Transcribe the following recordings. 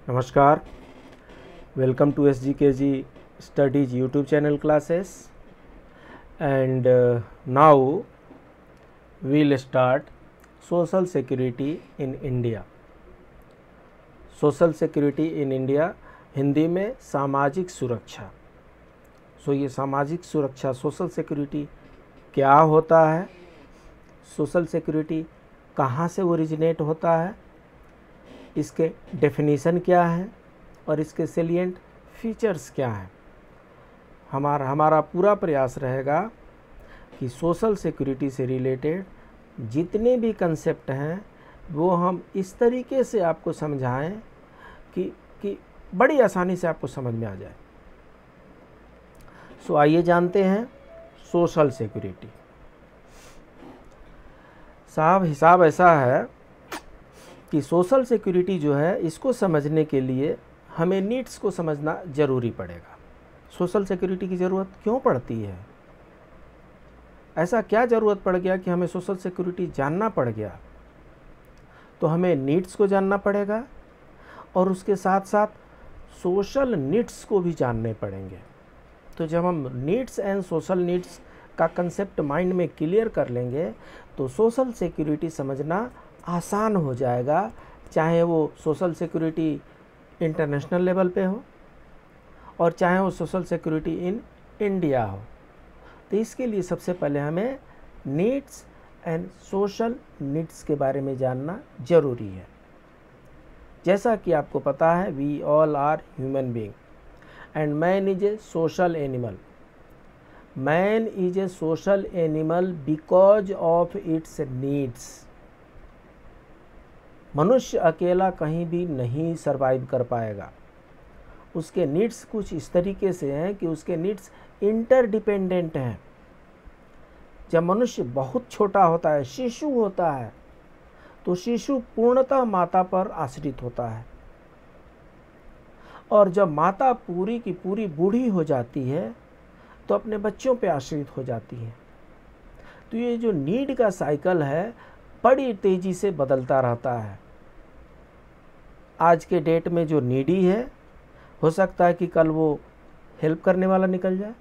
नमस्कार, welcome to SGKG Studies YouTube channel classes, and now we'll start Social Security in India. Social Security in India Hindi में सामाजिक सुरक्षा। ये सामाजिक सुरक्षा सोशल सिक्योरिटी क्या होता है, सोशल सिक्योरिटी कहाँ से ओरिजिनेट होता है, इसके डेफिनेशन क्या है और इसके सेलिएंट फीचर्स क्या हैं। हमारा पूरा प्रयास रहेगा कि सोशल सिक्योरिटी से रिलेटेड जितने भी कंसेप्ट हैं वो हम इस तरीके से आपको समझाएं कि बड़ी आसानी से आपको समझ में आ जाए। आइए जानते हैं सोशल सिक्योरिटी। साहब, हिसाब ऐसा है कि सोशल सिक्योरिटी जो है इसको समझने के लिए हमें नीड्स को समझना ज़रूरी पड़ेगा। सोशल सिक्योरिटी की ज़रूरत क्यों पड़ती है, ऐसा क्या ज़रूरत पड़ गया कि हमें सोशल सिक्योरिटी जानना पड़ गया। तो हमें नीड्स को जानना पड़ेगा और उसके साथ साथ सोशल नीड्स को भी जानने पड़ेंगे। तो जब हम नीड्स एंड सोशल नीड्स का कंसेप्ट माइंड में क्लियर कर लेंगे तो सोशल सिक्योरिटी समझना आसान हो जाएगा, चाहे वो सोशल सिक्योरिटी इंटरनेशनल लेवल पे हो और चाहे वो सोशल सिक्योरिटी इन इंडिया हो। तो इसके लिए सबसे पहले हमें नीड्स एंड सोशल नीड्स के बारे में जानना ज़रूरी है। जैसा कि आपको पता है, we all are human being and man is a social animal. Man is a social animal because of its needs. मनुष्य अकेला कहीं भी नहीं सरवाइव कर पाएगा। उसके नीड्स कुछ इस तरीके से हैं कि उसके नीड्स इंटरडिपेंडेंट हैं। जब मनुष्य बहुत छोटा होता है, शिशु होता है, तो शिशु पूर्णतः माता पर आश्रित होता है और जब माता पूरी की पूरी बूढ़ी हो जाती है तो अपने बच्चों पे आश्रित हो जाती है। तो ये जो नीड का साइकिल है बड़ी तेज़ी से बदलता रहता है। आज के डेट में जो नीडी है, हो सकता है कि कल वो हेल्प करने वाला निकल जाए,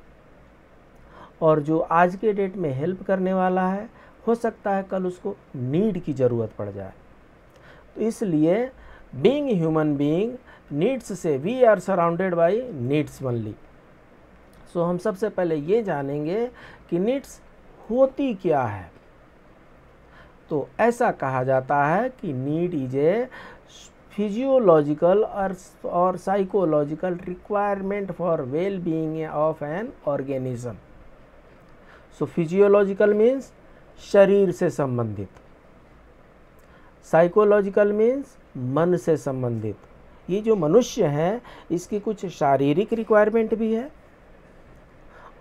और जो आज के डेट में हेल्प करने वाला है हो सकता है कल उसको नीड की ज़रूरत पड़ जाए। तो इसलिए बीइंग ह्यूमन बीइंग, नीड्स से we are surrounded by needs only. हम सबसे पहले ये जानेंगे कि नीड्स होती क्या है। तो ऐसा कहा जाता है कि नीड इज ए फिजियोलॉजिकल और psychological requirement for well being of an organism. Physiological means शरीर से संबंधित, साइकोलॉजिकल मीन्स मन से संबंधित। ये जो मनुष्य है इसकी कुछ शारीरिक रिक्वायरमेंट भी है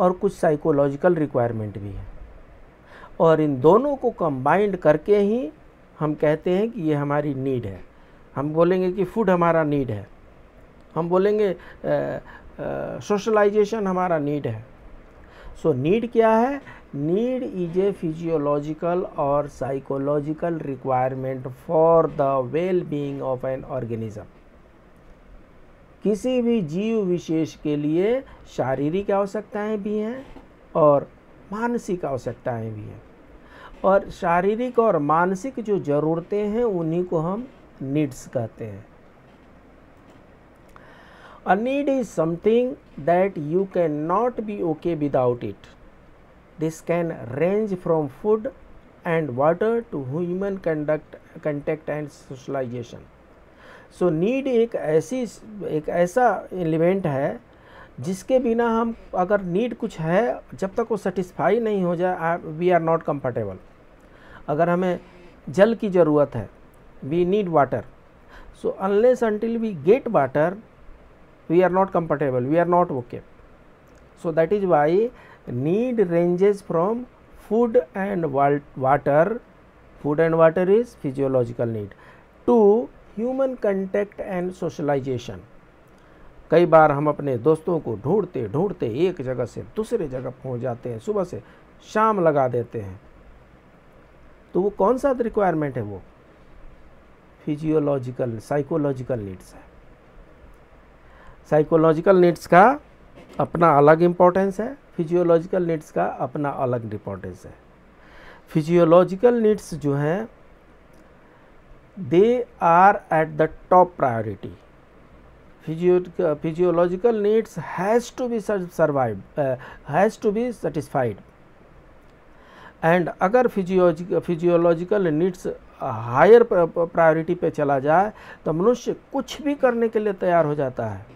और कुछ साइकोलॉजिकल रिक्वायरमेंट भी है, और इन दोनों को कंबाइंड करके ही हम कहते हैं कि ये हमारी नीड है। हम बोलेंगे कि फूड हमारा नीड है, हम बोलेंगे सोशलाइजेशन हमारा नीड है। नीड क्या है? नीड इज ए फिजियोलॉजिकल और psychological requirement for the well being of an organism. किसी भी जीव विशेष के लिए शारीरिक आवश्यकताएं भी हैं और मानसिक आवश्यकताएं भी हैं, और शारीरिक और मानसिक जो ज़रूरतें हैं उन्हीं को हम नीड्स कहते हैं। A need is something that you cannot be okay without it. This can range from food and water to human contact and socialization. Need एक ऐसा एलिमेंट है जिसके बिना हम, अगर नीड कुछ है, जब तक वो सेटिस्फाई नहीं हो जाए, वी आर नॉट कंफर्टेबल। अगर हमें जल की ज़रूरत है, we need water, unless until we get water we are not comfortable, we are not okay. That is why need ranges from food and water. Food and water is physiological need, to human contact and socialization. कई बार हम अपने दोस्तों को ढूंढते ढूंढते एक जगह से दूसरे जगह पहुंच जाते हैं, सुबह से शाम लगा देते हैं। तो वो कौन सा रिक्वायरमेंट है? वो फिजियोलॉजिकल साइकोलॉजिकल नीड्स है। साइकोलॉजिकल नीड्स का अपना अलग इम्पोर्टेंस है, फिजियोलॉजिकल नीड्स का अपना अलग इम्पोर्टेंस है। फिजियोलॉजिकल नीड्स जो हैं they are at the top priority. Physiological needs has to be survived, has to be satisfied. And अगर फिजियोलॉजिकल नीड्स हायर प्रायोरिटी पे चला जाए तो मनुष्य कुछ भी करने के लिए तैयार हो जाता है।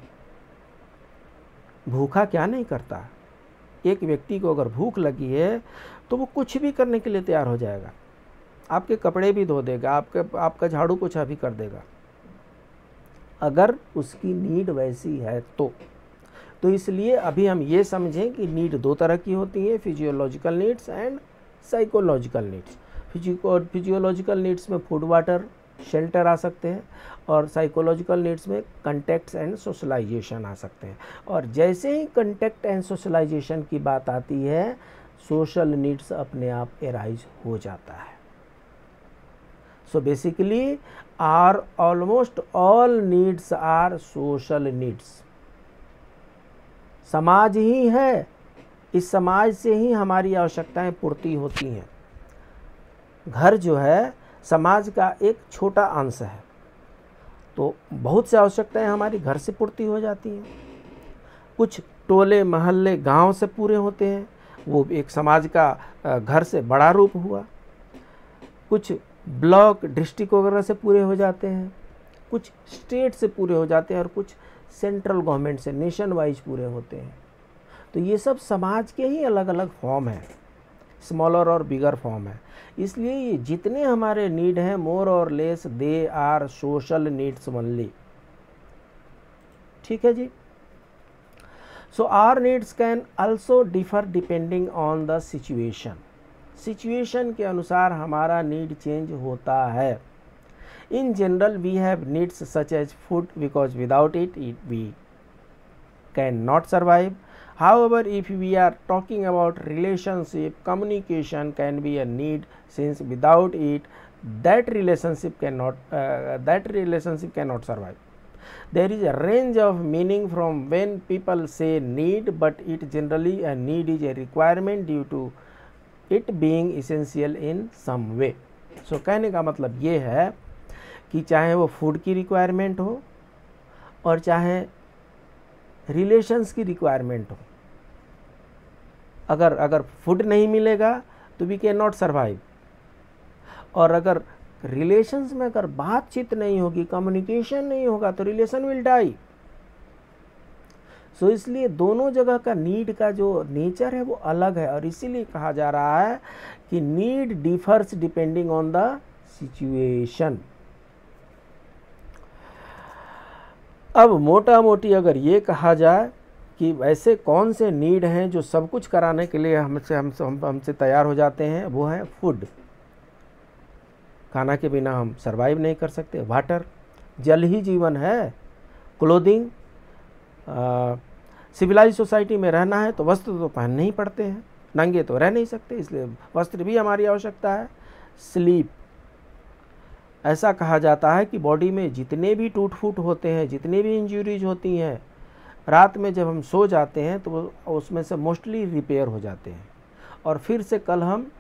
भूखा क्या नहीं करता। एक व्यक्ति को अगर भूख लगी है तो वो कुछ भी करने के लिए तैयार हो जाएगा। आपके कपड़े भी धो देगा, आपका झाड़ू पोछा भी कर देगा, अगर उसकी नीड वैसी है तो इसलिए अभी हम ये समझें कि नीड दो तरह की होती है, physiological needs and psychological needs. Physiological needs में फूड, वाटर, शेल्टर आ सकते हैं और साइकोलॉजिकल नीड्स में कंटेक्ट एंड सोशलाइजेशन आ सकते हैं। और जैसे ही कंटेक्ट एंड सोशलाइजेशन की बात आती है, सोशल नीड्स अपने आप एराइज हो जाता है। So basically are almost all needs are social needs. समाज ही है, इस समाज से ही हमारी आवश्यकताएं पूर्ति होती हैं। घर जो है समाज का एक छोटा अंश है, तो बहुत से आवश्यकताएं हमारी घर से पूर्ति हो जाती हैं। कुछ टोले, मोहल्ले, गांव से पूरे होते हैं, वो एक समाज का घर से बड़ा रूप हुआ। कुछ ब्लॉक, डिस्ट्रिक्ट वगैरह से पूरे हो जाते हैं, कुछ स्टेट से पूरे हो जाते हैं और कुछ सेंट्रल गवर्नमेंट से, नेशन वाइज पूरे होते हैं। तो ये सब समाज के ही अलग अलग फॉर्म हैं, स्मॉलर और बिगर फॉर्म है। इसलिए ये जितने हमारे नीड हैं, मोर और less they are social needs only. ठीक है जी। So our needs can also differ depending on the situation. Situation के अनुसार हमारा नीड चेंज होता है। In general we have needs such as food because without it we can not survive. However, if we are talking about relationship, communication can be a need, since without it, that relationship cannot survive. There is a range of meaning from when people say need, but it generally a need is a requirement due to it being essential in some way. So कहने का मतलब ये है कि चाहे वो food की requirement हो और चाहे रिलेशंस की रिक्वायरमेंट हो, अगर फूड नहीं मिलेगा तो वी कैन नॉट सर्वाइव। और अगर रिलेशंस में अगर बातचीत नहीं होगी, कम्युनिकेशन नहीं होगा, तो रिलेशन विल डाई। सो इसलिए दोनों जगह का नीड का जो नेचर है वो अलग है, और इसीलिए कहा जा रहा है कि need differs depending on the situation. अब मोटा मोटी अगर ये कहा जाए कि वैसे कौन से नीड हैं जो सब कुछ कराने के लिए हमसे तैयार हो जाते हैं, वो है फूड, खाना के बिना हम सरवाइव नहीं कर सकते। वाटर, जल ही जीवन है। क्लोथिंग, सिविलाइज सोसाइटी में रहना है तो वस्त्र तो पहनने ही पड़ते हैं, नंगे तो रह नहीं सकते, इसलिए वस्त्र भी हमारी आवश्यकता है। स्लीप, ऐसा कहा जाता है कि बॉडी में जितने भी टूट फूट होते हैं, जितने भी इंजरीज होती हैं, रात में जब हम सो जाते हैं तो उसमें से मोस्टली रिपेयर हो जाते हैं और फिर से कल हम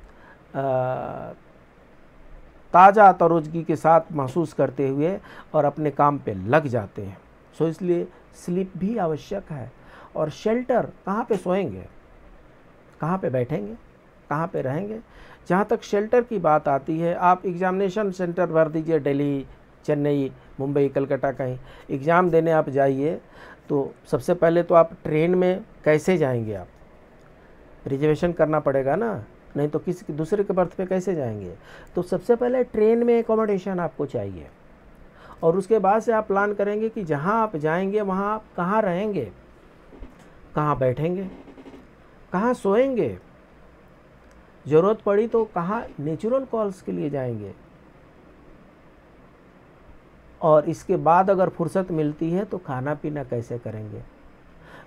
ताज़ा तरोजगी के साथ महसूस करते हुए और अपने काम पे लग जाते हैं। सो इसलिए स्लीप भी आवश्यक है। और शेल्टर, कहाँ पे सोएंगे, कहाँ पे बैठेंगे, कहाँ पे रहेंगे। जहाँ तक शेल्टर की बात आती है, आप एग्ज़ामिनेशन सेंटर भर दीजिए, दिल्ली, चेन्नई, मुंबई, कलकत्ता, कहीं एग्ज़ाम देने आप जाइए तो सबसे पहले तो आप ट्रेन में कैसे जाएंगे, आप रिजर्वेशन करना पड़ेगा ना, नहीं तो किसी दूसरे के बर्थ पे कैसे जाएंगे। तो सबसे पहले ट्रेन में एकोमोडेशन आपको चाहिए और उसके बाद से आप प्लान करेंगे कि जहाँ आप जाएंगे वहाँ आप कहाँ रहेंगे, कहाँ बैठेंगे, कहाँ सोएंगे, ज़रूरत पड़ी तो कहाँ नेचुरल कॉल्स के लिए जाएंगे, और इसके बाद अगर फुर्सत मिलती है तो खाना पीना कैसे करेंगे।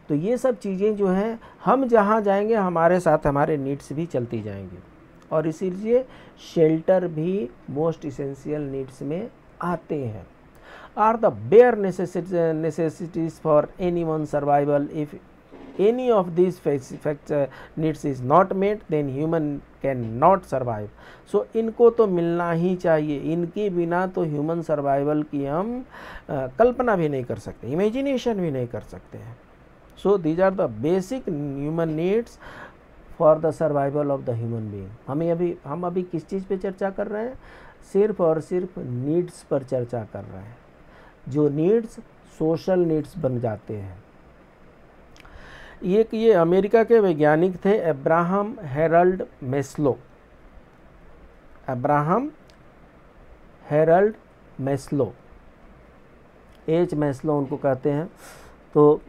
तो ये सब चीज़ें जो हैं, हम जहाँ जाएंगे हमारे साथ हमारे नीड्स भी चलती जाएंगी, और इसीलिए शेल्टर भी मोस्ट इसेंशियल नीड्स में आते हैं। are the bare necessities for anyone's survival. If any of these needs is not met, then human cannot survive. So इनको तो मिलना ही चाहिए, इनके बिना तो ह्यूमन सर्वाइवल की हम कल्पना भी नहीं कर सकते, इमेजिनेशन भी नहीं कर सकते हैं. So these are the basic human needs for the survival of the human being. हम अभी किस चीज़ पे चर्चा कर रहे हैं? सिर्फ और सिर्फ नीड्स पर चर्चा कर रहे हैं. जो नीड्स सोशल नीड्स बन जाते हैं. ये अमेरिका के वैज्ञानिक थे Abraham Harold Maslow. Abraham Harold Maslow, H Maslow उनको कहते हैं. तो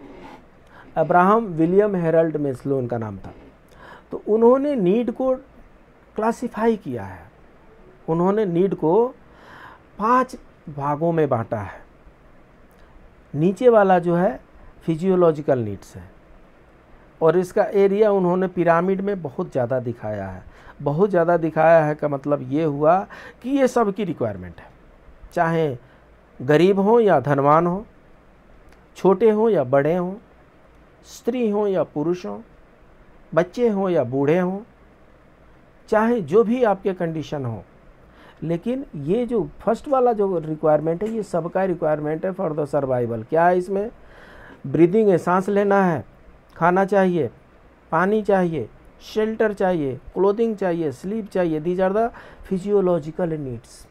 अब्राहम विलियम हेरल्ड मैस्लो उनका नाम था. तो उन्होंने नीड को क्लासिफाई किया है. उन्होंने नीड को 5 भागों में बांटा है. नीचे वाला जो है फिजियोलॉजिकल नीड्स है, और इसका एरिया उन्होंने पिरामिड में बहुत ज़्यादा दिखाया है. बहुत ज़्यादा दिखाया है का मतलब ये हुआ कि ये सबकी रिक्वायरमेंट है, चाहे गरीब हो या धनवान हो, छोटे हो या बड़े हों, स्त्री हो या पुरुष हो, बच्चे हो या बूढ़े हों, चाहे जो भी आपके कंडीशन हो. लेकिन ये जो फर्स्ट वाला जो रिक्वायरमेंट है, ये सबका रिक्वायरमेंट है फॉर द सर्वाइवल. क्या है इसमें? ब्रीदिंग है, सांस लेना है, खाना चाहिए, पानी चाहिए, शेल्टर चाहिए, क्लोथिंग चाहिए, स्लीप चाहिए. These are the physiological needs.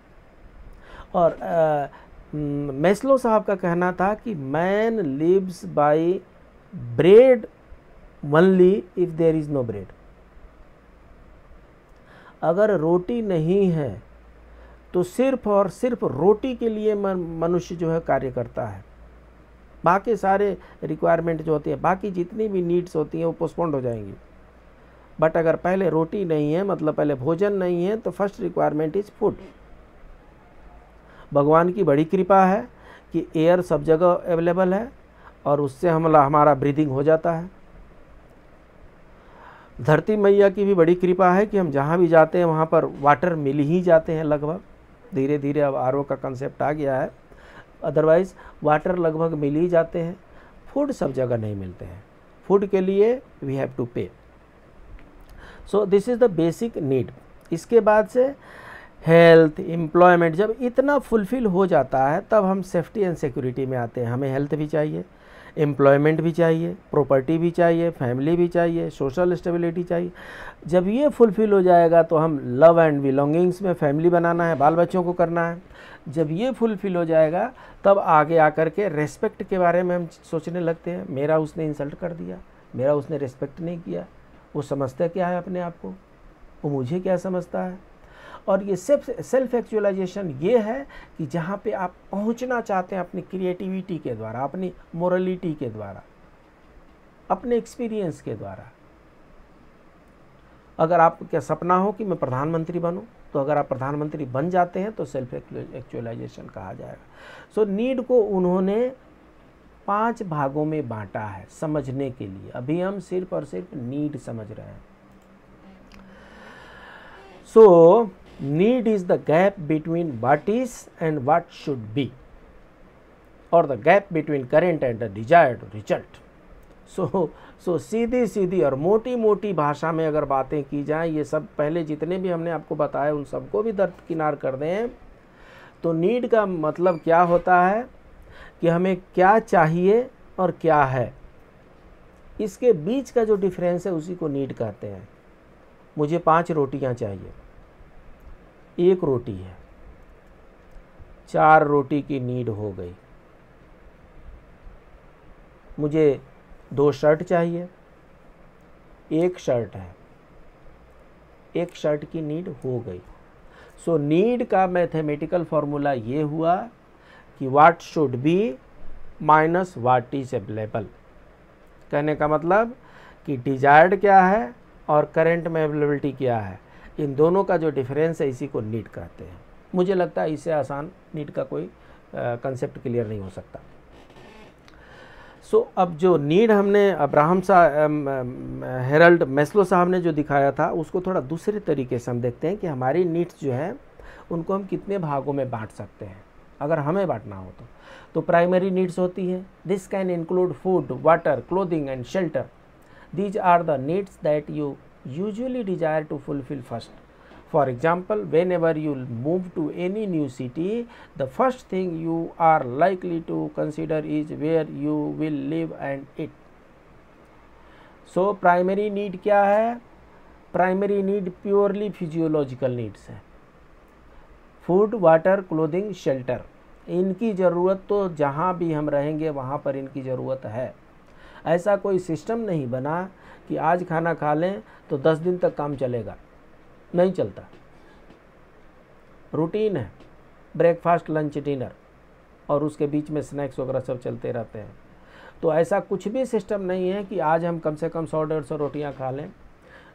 और मैस्लो साहब का कहना था कि man lives by bread only if there is no bread. अगर रोटी नहीं है तो सिर्फ और सिर्फ रोटी के लिए मनुष्य जो है कार्य करता है. बाकी सारे रिक्वायरमेंट जो होती है, बाकी जितनी भी नीड्स होती हैं वो पोस्टपोन्ड हो जाएंगी. बट अगर पहले रोटी नहीं है, मतलब पहले भोजन नहीं है, तो फर्स्ट रिक्वायरमेंट इज फूड. भगवान की बड़ी कृपा है कि एयर सब जगह अवेलेबल है और उससे हमारा ब्रीदिंग हो जाता है. धरती मैया की भी बड़ी कृपा है कि हम जहाँ भी जाते हैं वहाँ पर वाटर मिल ही जाते हैं लगभग. धीरे धीरे अब आरओ का कंसेप्ट आ गया है, अदरवाइज़ वाटर लगभग मिल ही जाते हैं. फूड सब जगह नहीं मिलते हैं. फूड के लिए वी हैव टू पे. So this is the basic need. इसके बाद से हेल्थ, एम्प्लॉयमेंट, जब इतना फुलफिल हो जाता है तब हम सेफ्टी एंड सिक्योरिटी में आते हैं. हमें हेल्थ भी चाहिए, एम्प्लॉयमेंट भी चाहिए, प्रॉपर्टी भी चाहिए, फैमिली भी चाहिए, सोशल स्टेबिलिटी चाहिए. जब ये फुलफिल हो जाएगा तो हम लव एंड बिलोंगिंग्स में फैमिली बनाना है, बाल बच्चों को करना है. जब ये फुलफिल हो जाएगा तब आगे आकर के रेस्पेक्ट के बारे में हम सोचने लगते हैं. मेरा उसने इंसल्ट कर दिया, मेरा उसने रेस्पेक्ट नहीं किया. वो समझता क्या है अपने आप को, वो मुझे क्या समझता है. और ये सेल्फ एक्चुअलाइजेशन ये है कि जहाँ पे आप पहुँचना चाहते हैं अपनी क्रिएटिविटी के द्वारा, अपनी मोरलिटी के द्वारा, अपने एक्सपीरियंस के द्वारा. अगर आपका सपना हो कि मैं प्रधानमंत्री बनूं, तो अगर आप प्रधानमंत्री बन जाते हैं तो सेल्फ एक्चुअलाइजेशन कहा जाएगा. सो नीड को उन्होंने 5 भागों में बांटा है समझने के लिए. अभी हम सिर्फ और सिर्फ नीड समझ रहे हैं. सो need is the gap between what is and what should be, or the gap between current and the desired result. So सीधी सीधी और मोटी मोटी भाषा में अगर बातें की जाएं, ये सब पहले जितने भी हमने आपको बताए उन सबको भी दरकिनार कर दें, तो नीड का मतलब क्या होता है कि हमें क्या चाहिए और क्या है. इसके बीच का जो डिफरेंस है उसी को नीड कहते हैं. मुझे 5 रोटियां चाहिए, 1 रोटी है, 4 रोटी की नीड हो गई. मुझे 2 शर्ट चाहिए, 1 शर्ट है, 1 शर्ट की नीड हो गई. सो नीड का मैथमेटिकल फॉर्मूला ये हुआ कि what should be minus what is available. कहने का मतलब कि डिजायर्ड क्या है और करंट में अवेलेबिलिटी क्या है, इन दोनों का जो डिफरेंस है इसी को नीड कहते हैं. मुझे लगता है इससे आसान नीड का कोई कंसेप्ट क्लियर नहीं हो सकता. सो अब जो नीड हमने अब्राहम हेरल्ड मैस्लो साहब ने जो दिखाया था उसको थोड़ा दूसरे तरीके से हम देखते हैं कि हमारी नीड्स जो है उनको हम कितने भागों में बांट सकते हैं. अगर हमें बांटना हो तो प्राइमरी नीड्स होती है, this can include food, water, clothing and shelter. These are the needs that you usually desire to fulfil first. For example, whenever you move to any new city, the first thing you are likely to consider is where you will live and eat. So primary need क्या है? Primary need purely physiological needs है. Food, water, clothing, shelter. इनकी ज़रूरत तो जहाँ भी हम रहेंगे वहाँ पर इनकी ज़रूरत है. ऐसा कोई सिस्टम नहीं बना कि आज खाना खा लें तो 10 दिन तक काम चलेगा, नहीं चलता. रूटीन है, ब्रेकफास्ट, लंच, डिनर और उसके बीच में स्नैक्स वगैरह सब चलते रहते हैं. तो ऐसा कुछ भी सिस्टम नहीं है कि आज हम कम से कम 100-150 रोटियां खा लें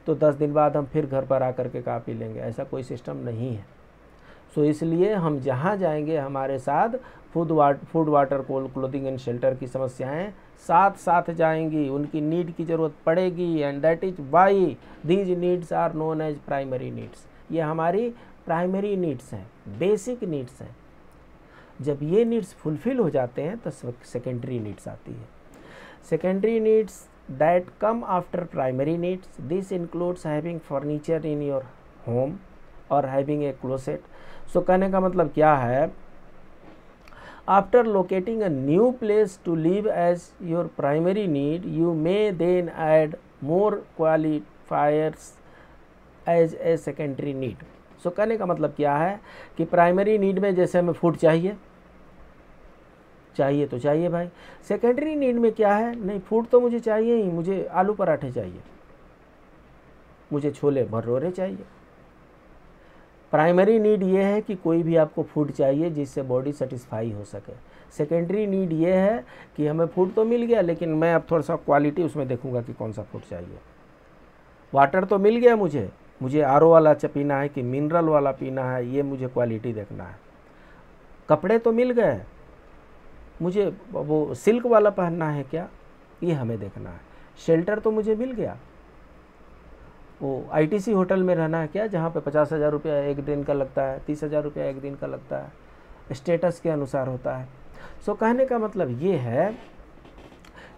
तो 10 दिन बाद हम फिर घर पर आकर के खा पी लेंगे. ऐसा कोई सिस्टम नहीं है. सो इसलिए हम जहाँ जाएंगे हमारे साथ food, water, clothing and shelter की समस्याएं साथ साथ जाएंगी, उनकी नीड की ज़रूरत पड़ेगी. And that is why these needs are known as primary needs. ये हमारी प्राइमरी नीड्स हैं, बेसिक नीड्स हैं. जब ये नीड्स फुलफिल हो जाते हैं तो सेकेंडरी नीड्स आती है. Secondary needs that come after primary needs, this includes having furniture in your home और हैविंग ए क्लोसेट. सो कहने का मतलब क्या है, after locating a new place to live as your primary need, you may then add more qualifiers as a secondary need. So कहने का मतलब क्या है कि प्राइमरी नीड में जैसे हमें फूड चाहिए तो चाहिए भाई. सेकेंडरी नीड में क्या है, नहीं फूड तो मुझे चाहिए ही, मुझे आलू पराठे चाहिए, मुझे छोले भटूरे चाहिए. प्राइमरी नीड ये है कि कोई भी आपको फूड चाहिए जिससे बॉडी सेटिस्फाई हो सके. सेकेंडरी नीड ये है कि हमें फूड तो मिल गया लेकिन मैं अब थोड़ा सा क्वालिटी उसमें देखूंगा कि कौन सा फूड चाहिए. वाटर तो मिल गया, मुझे आरओ वाला पीना है कि मिनरल वाला पीना है, ये मुझे क्वालिटी देखना है. कपड़े तो मिल गए, मुझे वो सिल्क वाला पहनना है क्या, ये हमें देखना है. शेल्टर तो मुझे मिल गया, वो आईटीसी होटल में रहना है क्या जहाँ पे 50,000 रुपया एक दिन का लगता है, 30,000 रुपया एक दिन का लगता है, स्टेटस के अनुसार होता है. सो कहने का मतलब ये है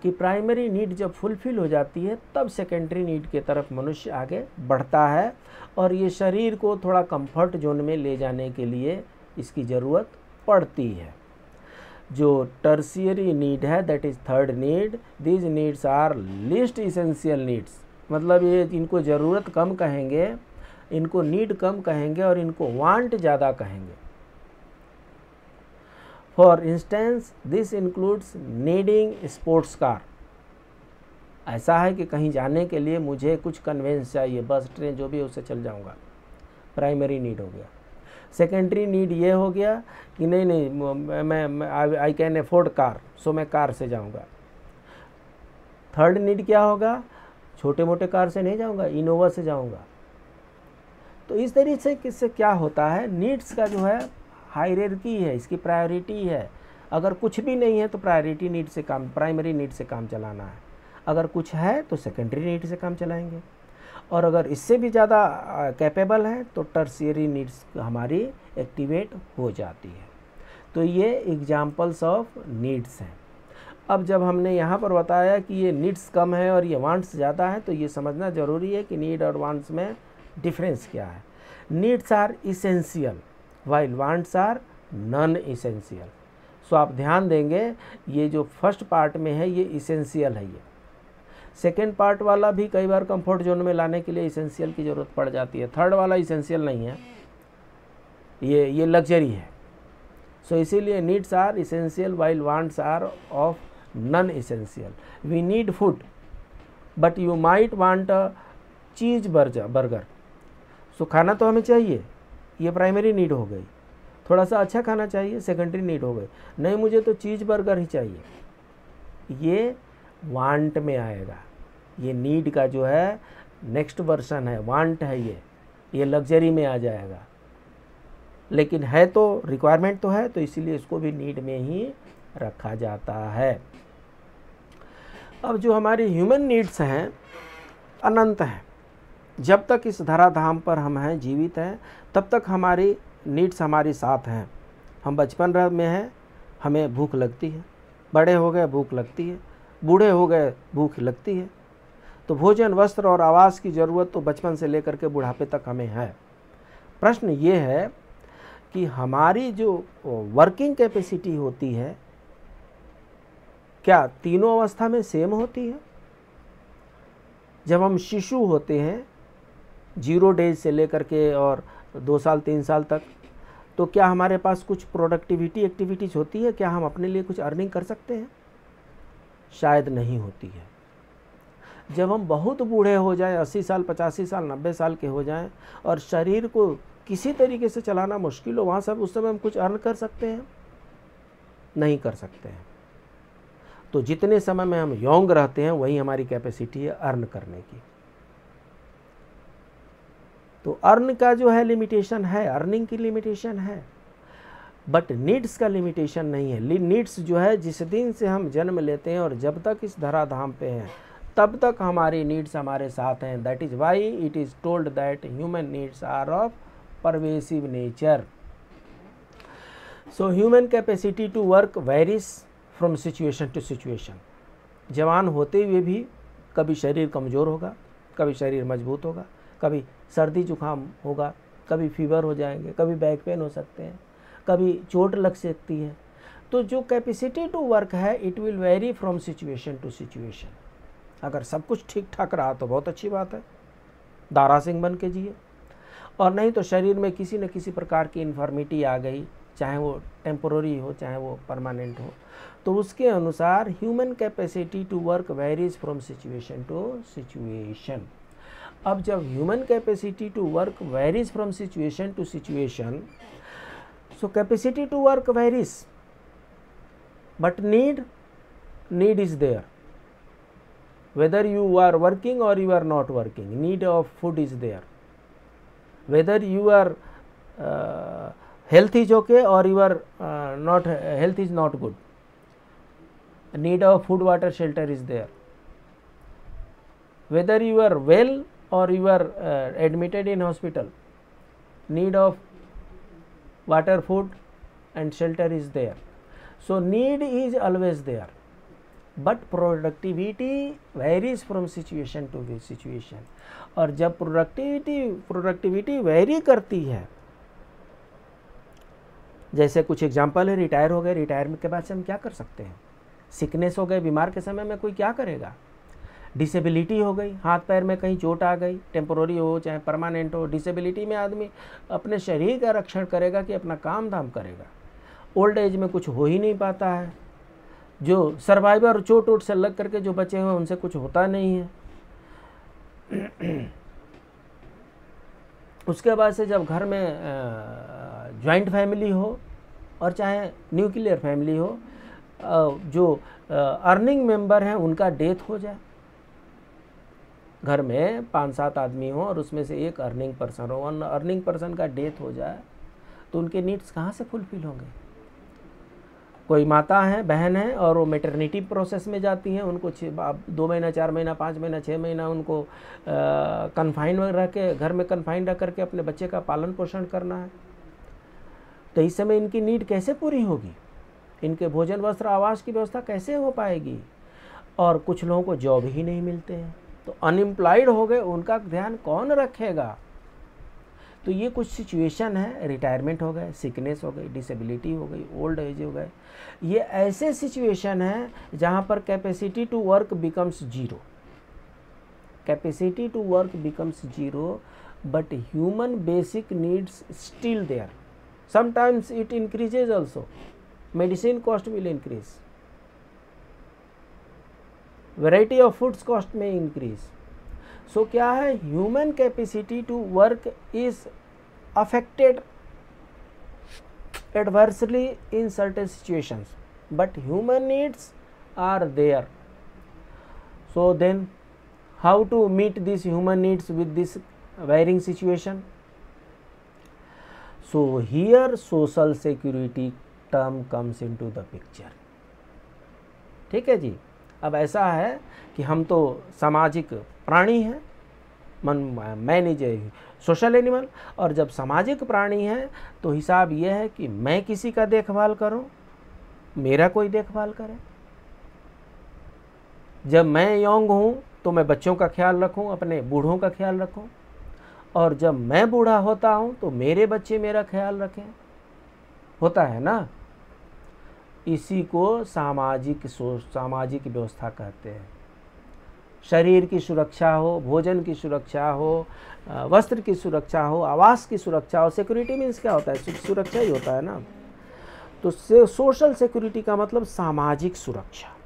कि प्राइमरी नीड जब फुलफिल हो जाती है तब सेकेंडरी नीड की तरफ मनुष्य आगे बढ़ता है. और ये शरीर को थोड़ा कंफर्ट जोन में ले जाने के लिए इसकी ज़रूरत पड़ती है. जो टर्शियरी नीड है that is third need, these needs are least essential needs. मतलब ये इनको ज़रूरत कम कहेंगे, इनको नीड कम कहेंगे और इनको वांट ज़्यादा कहेंगे. For instance this includes needing sports car. ऐसा है कि कहीं जाने के लिए मुझे कुछ कन्वेंस चाहिए, बस ट्रेन जो भी है उससे चल जाऊंगा, प्राइमरी नीड हो गया. सेकेंडरी नीड ये हो गया कि नहीं मैं आई कैन अफोर्ड कार, सो मैं कार से जाऊंगा. थर्ड नीड क्या होगा, छोटे मोटे कार से नहीं जाऊंगा, इनोवा से जाऊंगा. तो इस तरीके से किससे क्या होता है, नीड्स का जो है हायरार्की है, इसकी प्रायोरिटी है. अगर कुछ भी नहीं है तो प्रायोरिटी नीड से काम, प्राइमरी नीड से काम चलाना है. अगर कुछ है तो सेकेंडरी नीड से काम चलाएंगे. और अगर इससे भी ज़्यादा कैपेबल है तो टर्शियरी नीड्स हमारी एक्टिवेट हो जाती है. तो ये एग्जाम्पल्स ऑफ नीड्स हैं. अब जब हमने यहाँ पर बताया कि ये नीड्स कम है और ये वांट्स ज़्यादा है तो ये समझना ज़रूरी है कि नीड और वांट्स में डिफरेंस क्या है. Needs are essential while wants are non essential. So आप ध्यान देंगे ये जो फर्स्ट पार्ट में है ये इसेंशियल है. ये सेकेंड पार्ट वाला भी कई बार कंफर्ट जोन में लाने के लिए इसेंशियल की ज़रूरत पड़ जाती है. थर्ड वाला इसेंशियल नहीं है, ये लग्जरी है. सो इसीलिए needs are essential while wants are of non essential. We need food but you might want a cheese burger. So खाना तो हमें चाहिए, ये प्राइमरी नीड हो गई. थोड़ा सा अच्छा खाना चाहिए, सेकेंडरी नीड हो गई. नहीं मुझे तो चीज़ बर्गर ही चाहिए, ये वांट में आएगा. ये नीड का जो है नेक्स्ट वर्जन है, वांट है, ये लग्जरी में आ जाएगा. लेकिन है तो रिक्वायरमेंट तो है, तो इसीलिए इसको भी नीड में ही रखा जाता है. अब जो हमारी ह्यूमन नीड्स हैं अनंत हैं. जब तक इस धराधाम पर हम हैं, जीवित हैं, तब तक हमारी नीड्स हमारे साथ हैं. हम बचपन में हैं, हमें भूख लगती है, बड़े हो गए भूख लगती है, बूढ़े हो गए भूख लगती है। तो भोजन, वस्त्र और आवास की ज़रूरत तो बचपन से लेकर के बुढ़ापे तक हमें है। प्रश्न ये है कि हमारी जो वर्किंग कैपेसिटी होती है, क्या तीनों अवस्था में सेम होती है? जब हम शिशु होते हैं 0 डेज से लेकर के और 2 साल 3 साल तक, तो क्या हमारे पास कुछ प्रोडक्टिविटी एक्टिविटीज़ होती है? क्या हम अपने लिए कुछ अर्निंग कर सकते हैं? शायद नहीं होती है। जब हम बहुत बूढ़े हो जाएं, 80 साल 85 साल 90 साल के हो जाएं और शरीर को किसी तरीके से चलाना मुश्किल हो, वहाँ सब उस समय हम कुछ अर्न कर सकते हैं? नहीं कर सकते हैं। तो जितने समय में हम यंग रहते हैं वही हमारी कैपेसिटी है अर्न करने की। तो अर्न का जो है लिमिटेशन है, अर्निंग की लिमिटेशन है, बट नीड्स का लिमिटेशन नहीं है। नीड्स जो है, जिस दिन से हम जन्म लेते हैं और जब तक इस धराधाम पे हैं तब तक हमारी नीड्स हमारे साथ हैं। That is why it is told that human needs are of pervasive nature. So human capacity to work varies from situation to situation. जवान होते हुए भी कभी शरीर कमज़ोर होगा, कभी शरीर मजबूत होगा, कभी सर्दी जुकाम होगा, कभी फीवर हो जाएंगे, कभी बैक पेन हो सकते हैं, कभी चोट लग सकती है। तो जो कैपेसिटी टू वर्क है it will vary from situation to situation. अगर सब कुछ ठीक ठाक रहा तो बहुत अच्छी बात है, दारा सिंह बन के जिए, और नहीं तो शरीर में किसी न किसी प्रकार की इन्फॉर्मिटी आ गई, चाहे वो टेम्पोररी हो चाहे वो परमानेंट हो, तो उसके अनुसार human capacity to work varies from situation to situation. अब जब human capacity to work varies from situation to situation, so capacity to work varies but need is there. Whether you are working or you are not working, need of food is there. Whether you are health is okay or you are not, health is not good, need of food, water, shelter is there. Whether you are well or you are admitted in hospital, need of water, food and shelter is there. So need is always there, but productivity varies from situation to situation. और जब productivity very करती है, जैसे कुछ example है, retire हो गए, retirement के बाद से हम क्या कर सकते हैं? सिकनेस हो गए, बीमार के समय में कोई क्या करेगा? डिसेबिलिटी हो गई, हाथ पैर में कहीं चोट आ गई, टेम्पोररी हो चाहे परमानेंट हो, डिसेबिलिटी में आदमी अपने शरीर का रक्षण करेगा कि अपना काम धाम करेगा। ओल्ड एज में कुछ हो ही नहीं पाता है, जो सर्वाइवर चोट वोट से लग करके जो बचे हुए उनसे कुछ होता नहीं है। उसके बाद से जब घर में जॉइंट फैमिली हो और चाहे न्यूक्लियर फैमिली हो, जो अर्निंग मेंबर हैं उनका डेथ हो जाए, घर में 5-7 आदमी हो और उसमें से एक अर्निंग पर्सन हो, अर्निंग पर्सन का डेथ हो जाए, तो उनके नीड्स कहाँ से फुलफिल होंगे? कोई माता है, बहन है और वो मैटरनिटी प्रोसेस में जाती हैं, उनको 2 महीना 4 महीना 5 महीना 6 महीना उनको कन्फाइन में रह के, घर में कन्फाइन रह करके अपने बच्चे का पालन पोषण करना है। तो इस समय इनकी नीड कैसे पूरी होगी? इनके भोजन वस्त्र आवास की व्यवस्था कैसे हो पाएगी? और कुछ लोगों को जॉब ही नहीं मिलते हैं, तो अनएम्प्लॉयड हो गए, उनका ध्यान कौन रखेगा? तो ये कुछ सिचुएशन है, रिटायरमेंट हो गए, सिकनेस हो गई, डिसेबिलिटी हो गई, ओल्ड एज हो गए, ये ऐसे सिचुएशन है जहाँ पर capacity to work becomes zero. Capacity to work becomes zero, but human basic needs still there. Sometimes it increases also, medicine cost will increase, variety of foods cost में increase. So क्या है, human capacity to work is affected adversely in certain situations, but human needs are there. So then how to meet these human needs with this varying situation? So here social security term comes into the picture. ठीक है जी। अब ऐसा है कि हम तो सामाजिक प्राणी हैं, मैंने सोशल एनिमल। और जब सामाजिक प्राणी है तो हिसाब यह है कि मैं किसी का देखभाल करूं, मेरा कोई देखभाल करे। जब मैं यंग हूं तो मैं बच्चों का ख्याल रखूं, अपने बूढ़ों का ख्याल रखूं, और जब मैं बूढ़ा होता हूं तो मेरे बच्चे मेरा ख्याल रखें। होता है ना। इसी को सामाजिक व्यवस्था कहते हैं। शरीर की सुरक्षा हो, भोजन की सुरक्षा हो, वस्त्र की सुरक्षा हो, आवास की सुरक्षा हो। सिक्योरिटी मीन्स क्या होता है? सुरक्षा ही होता है ना। तो सोशल सिक्योरिटी का मतलब सामाजिक सुरक्षा।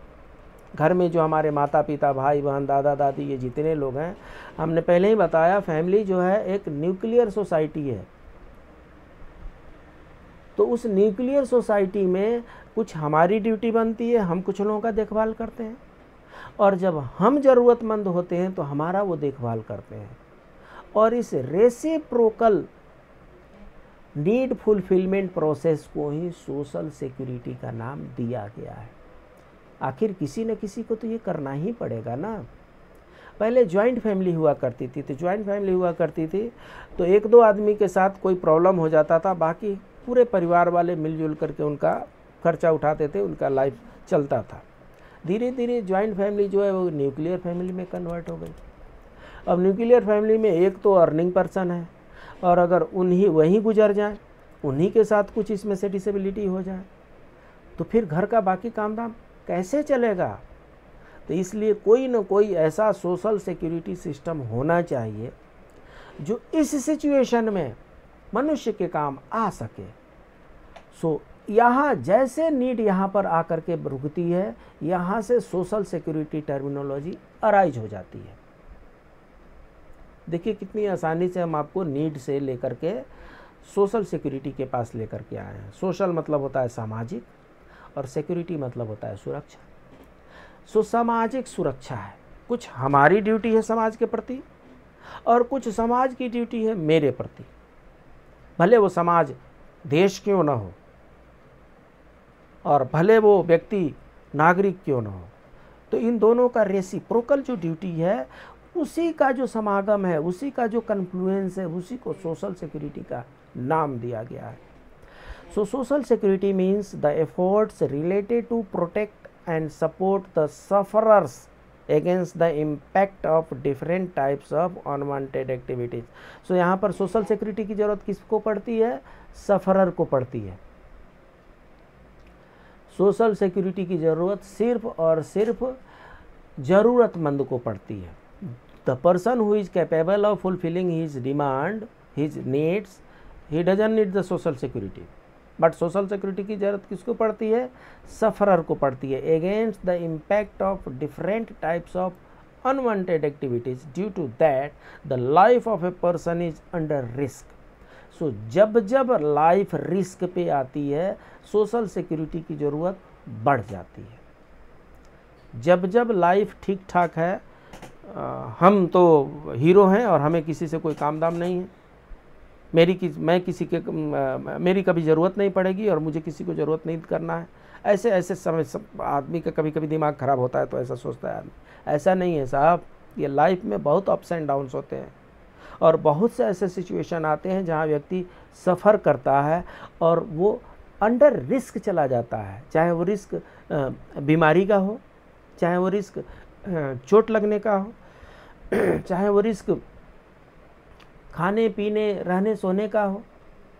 घर में जो हमारे माता पिता, भाई बहन, दादा दादी, ये जितने लोग हैं, हमने पहले ही बताया फैमिली जो है एक न्यूक्लियर सोसाइटी है। तो उस न्यूक्लियर सोसाइटी में कुछ हमारी ड्यूटी बनती है, हम कुछ लोगों का देखभाल करते हैं, और जब हम ज़रूरतमंद होते हैं तो हमारा वो देखभाल करते हैं। और इस रेसिप्रोकल नीड फुलफिलमेंट प्रोसेस को ही सोशल सिक्योरिटी का नाम दिया गया है। आखिर किसी न किसी को तो ये करना ही पड़ेगा ना। पहले जॉइंट फैमिली हुआ करती थी, तो जॉइंट फैमिली हुआ करती थी तो एक दो आदमी के साथ कोई प्रॉब्लम हो जाता था, बाकी पूरे परिवार वाले मिलजुल करके उनका खर्चा उठाते थे, उनका लाइफ चलता था। धीरे धीरे जॉइंट फैमिली जो है वो न्यूक्लियर फैमिली में कन्वर्ट हो गई। अब न्यूक्लियर फैमिली में एक तो अर्निंग पर्सन है, और अगर वहीं गुजर जाए, उन्हीं के साथ कुछ इसमें से डिसेबिलिटी हो जाए, तो फिर घर का बाकी काम धाम कैसे चलेगा? तो इसलिए कोई न कोई ऐसा सोशल सिक्योरिटी सिस्टम होना चाहिए जो इस सिचुएशन में मनुष्य के काम आ सके। यहाँ जैसे नीड यहाँ पर आकर के रुकती है, यहाँ से सोशल सिक्योरिटी टर्मिनोलॉजी अराइज हो जाती है। देखिए कितनी आसानी से हम आपको नीड से लेकर के सोशल सिक्योरिटी के पास लेकर के आए हैं। सोशल मतलब होता है सामाजिक, और सिक्योरिटी मतलब होता है सुरक्षा। सामाजिक सुरक्षा है, कुछ हमारी ड्यूटी है समाज के प्रति, और कुछ समाज की ड्यूटी है मेरे प्रति, भले वो समाज देश क्यों ना हो, और भले वो व्यक्ति नागरिक क्यों ना हो। तो इन दोनों का रेसिप्रोकल जो ड्यूटी है, उसी का जो समागम है, उसी का जो कन्फ्लुएंस है, उसी को सोशल सिक्योरिटी का नाम दिया गया है। So social security means the efforts related to protect and support the sufferers against the impact of different types of unwanted activities. So यहाँ पर सोशल सिक्योरिटी की ज़रूरत किसको पड़ती है? सफरर को पड़ती है। सोशल सिक्योरिटी की ज़रूरत सिर्फ और सिर्फ ज़रूरतमंद को पड़ती है। The person who is capable of fulfilling his demand, his needs, he doesn't need the social security. But social security की ज़रूरत किसको पड़ती है? सफरर को पड़ती है। Against the impact of different types of unwanted activities due to that the life of a person is under risk. So जब जब लाइफ रिस्क पे आती है, सोशल सिक्योरिटी की ज़रूरत बढ़ जाती है। जब जब लाइफ ठीक ठाक है, हम तो हीरो हैं और हमें किसी से कोई काम दाम नहीं है, मेरी कभी ज़रूरत नहीं पड़ेगी और मुझे किसी को ज़रूरत नहीं करना है, ऐसे समय आदमी का कभी कभी दिमाग ख़राब होता है तो ऐसा सोचता है आदमी। ऐसा नहीं है साहब, ये लाइफ में बहुत अप्स एंड डाउन्स होते हैं, और बहुत से ऐसे सिचुएशन आते हैं जहाँ व्यक्ति सफ़र करता है और वो अंडर रिस्क चला जाता है। चाहे वो रिस्क बीमारी का हो, चाहे वो रिस्क चोट लगने का हो, चाहे वो रिस्क खाने पीने रहने सोने का हो,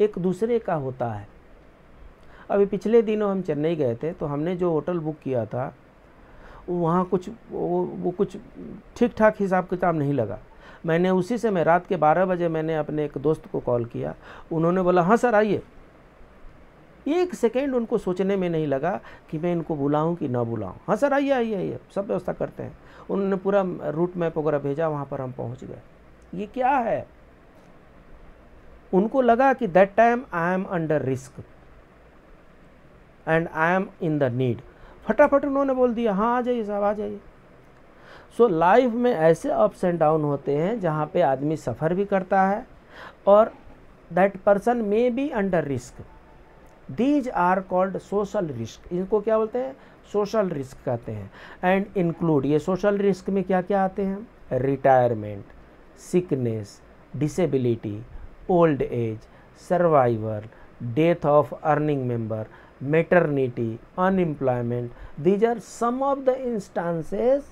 एक दूसरे का होता है। अभी पिछले दिनों हम चेन्नई गए थे, तो हमने जो होटल बुक किया था वहाँ कुछ ठीक ठाक हिसाब किताब नहीं लगा। मैं रात के 12 बजे मैंने अपने एक दोस्त को कॉल किया, उन्होंने बोला हाँ सर आइए। एक सेकेंड उनको सोचने में नहीं लगा कि मैं इनको बुलाऊं कि ना बुलाऊं। हाँ सर आइए आइए आइए, सब व्यवस्था करते हैं। उन्होंने पूरा रूट मैप वगैरह भेजा, वहाँ पर हम पहुँच गए। ये क्या है? उनको लगा कि that time I am under risk and I am in the need. फटाफट उन्होंने बोल दिया हाँ आ जाइए साहब आ जाइए। सो लाइफ में ऐसे अप्स एंड डाउन होते हैं जहाँ पे आदमी सफ़र भी करता है और that person may be under risk. These are called social risk. इनको क्या बोलते हैं? सोशल रिस्क कहते हैं। एंड इंक्लूड, ये सोशल रिस्क में क्या क्या आते हैं? Retirement, sickness, disability, old age, survivor, death of earning member, maternity, unemployment. These are some of the instances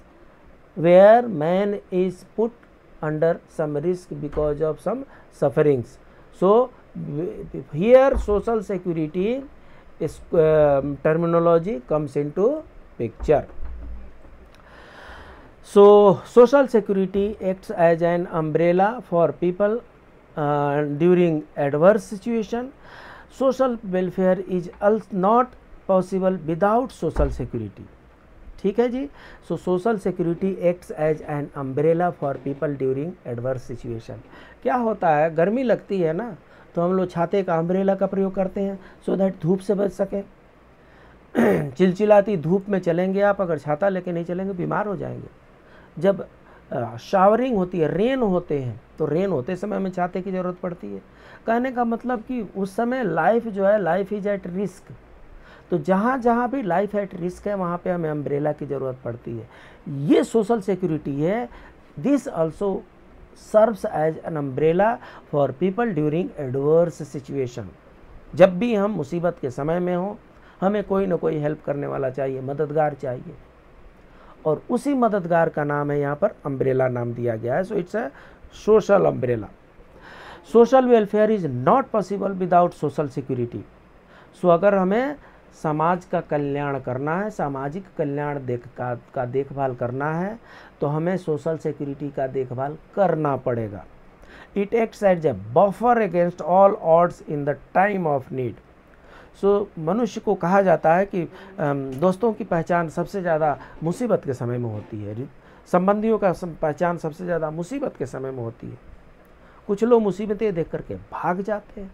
where man is put under some risk because of some sufferings. So here social security is terminology comes into picture. So social security acts as an umbrella for people during adverse situation. Social welfare is not possible without social security. ठीक है जी. So social security acts as an umbrella for people during adverse situation. क्या होता है, गर्मी लगती है ना, तो हम लोग छाते का अम्ब्रेला का प्रयोग करते हैं सो दैट धूप से बच सके. चिलचिलाती धूप में चलेंगे आप, अगर छाता लेके नहीं चलेंगे बीमार हो जाएंगे. जब शावरिंग होती है, रेन होते हैं, तो रेन होते समय हमें छाते की ज़रूरत पड़ती है. कहने का मतलब कि उस समय लाइफ जो है, लाइफ इज एट रिस्क. तो जहाँ जहाँ भी लाइफ एट रिस्क है वहाँ पे हमें अम्ब्रेला की ज़रूरत पड़ती है. ये सोशल सिक्योरिटी है. This also serves as an umbrella for people during adverse situation. जब भी हम मुसीबत के समय में हों, हमें कोई ना कोई हेल्प करने वाला चाहिए, मददगार चाहिए, और उसी मददगार का नाम है यहाँ पर अम्ब्रेला नाम दिया गया है. So it's a social umbrella. Social welfare is not possible without social security. So अगर हमें समाज का कल्याण करना है, सामाजिक कल्याण का देखभाल करना है, तो हमें सोशल सिक्योरिटी का देखभाल करना पड़ेगा. It acts as a buffer against all odds in the time of need. So मनुष्य को कहा जाता है कि दोस्तों की पहचान सबसे ज़्यादा मुसीबत के समय में होती है. संबंधियों का पहचान सबसे ज़्यादा मुसीबत के समय में होती है. कुछ लोग मुसीबतें देख करके भाग जाते हैं,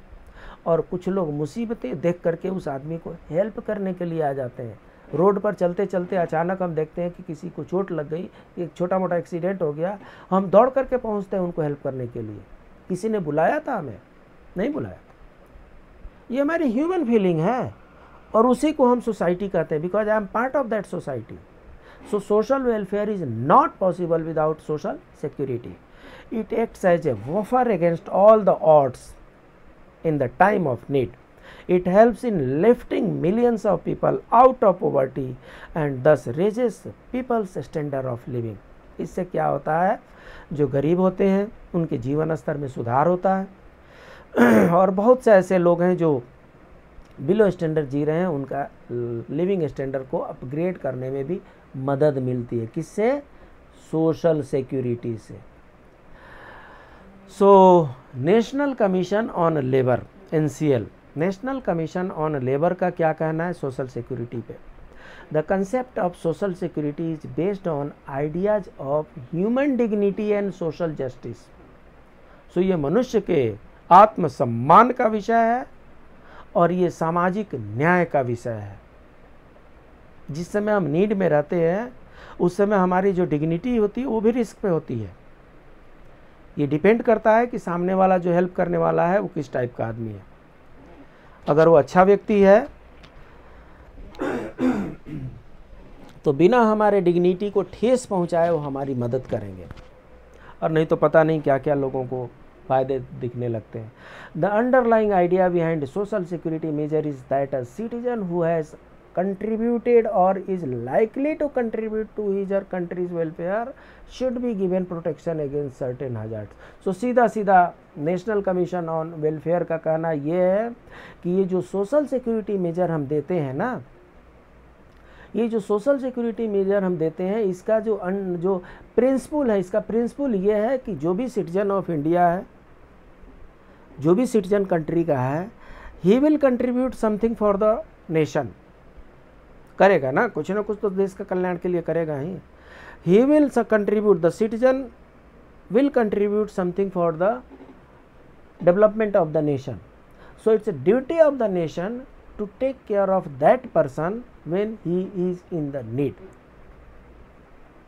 और कुछ लोग मुसीबतें देख करके उस आदमी को हेल्प करने के लिए आ जाते हैं. रोड पर चलते चलते अचानक हम देखते हैं कि किसी को चोट लग गई, एक छोटा मोटा एक्सीडेंट हो गया, हम दौड़ करके पहुंचते हैं उनको हेल्प करने के लिए. किसी ने बुलाया था, हमें नहीं बुलाया. ये हमारी ह्यूमन फीलिंग है, और उसी को हम सोसाइटी कहते हैं, because I am part of that society. So social welfare is not possible without social security. It acts as a buffer against all the odds in the time of need. It helps in lifting millions of people out of poverty and thus raises people's standard of living. इससे क्या होता है, जो गरीब होते हैं उनके जीवन स्तर में सुधार होता है, और बहुत से ऐसे लोग हैं जो बिलो स्टैंडर्ड जी रहे हैं, उनका लिविंग स्टैंडर्ड को अपग्रेड करने में भी मदद मिलती है. किससे? सोशल सिक्योरिटी से. So national commission on labour, NCL, national commission on labour का क्या कहना है सोशल सिक्योरिटी पे? The concept of social security is based on ideas of human dignity and social justice. So ये मनुष्य के आत्मसम्मान का विषय है, और ये सामाजिक न्याय का विषय है. जिस समय हम नीड में रहते हैं उस समय हमारी जो डिग्निटी होती है वो भी रिस्क पे होती है. ये डिपेंड करता है कि सामने वाला जो हेल्प करने वाला है वो किस टाइप का आदमी है. अगर वो अच्छा व्यक्ति है तो बिना हमारे डिग्निटी को ठेस पहुंचाए वो हमारी मदद करेंगे, और नहीं तो पता नहीं क्या क्या लोगों को फ़ायदे दिखने लगते हैं. The underlying idea behind social security measure is that a citizen who has contributed or is likely to contribute to his or country's welfare should be given protection against certain hazards. So सीधा national commission on welfare का कहना ये है कि ये जो social security measure हम देते हैं ना, ये जो सोशल सिक्योरिटी मेजर हम देते हैं, इसका जो प्रिंसिपल है, इसका प्रिंसिपल ये है कि जो भी सिटीजन ऑफ इंडिया है, जो भी सिटीजन कंट्री का है, ही will contribute something for the nation. करेगा ना, कुछ ना कुछ तो देश का कल्याण के लिए करेगा ही. He will contribute, the citizen will contribute something for the development of the nation. So it's a duty of the nation to take care of that person when he is in the need.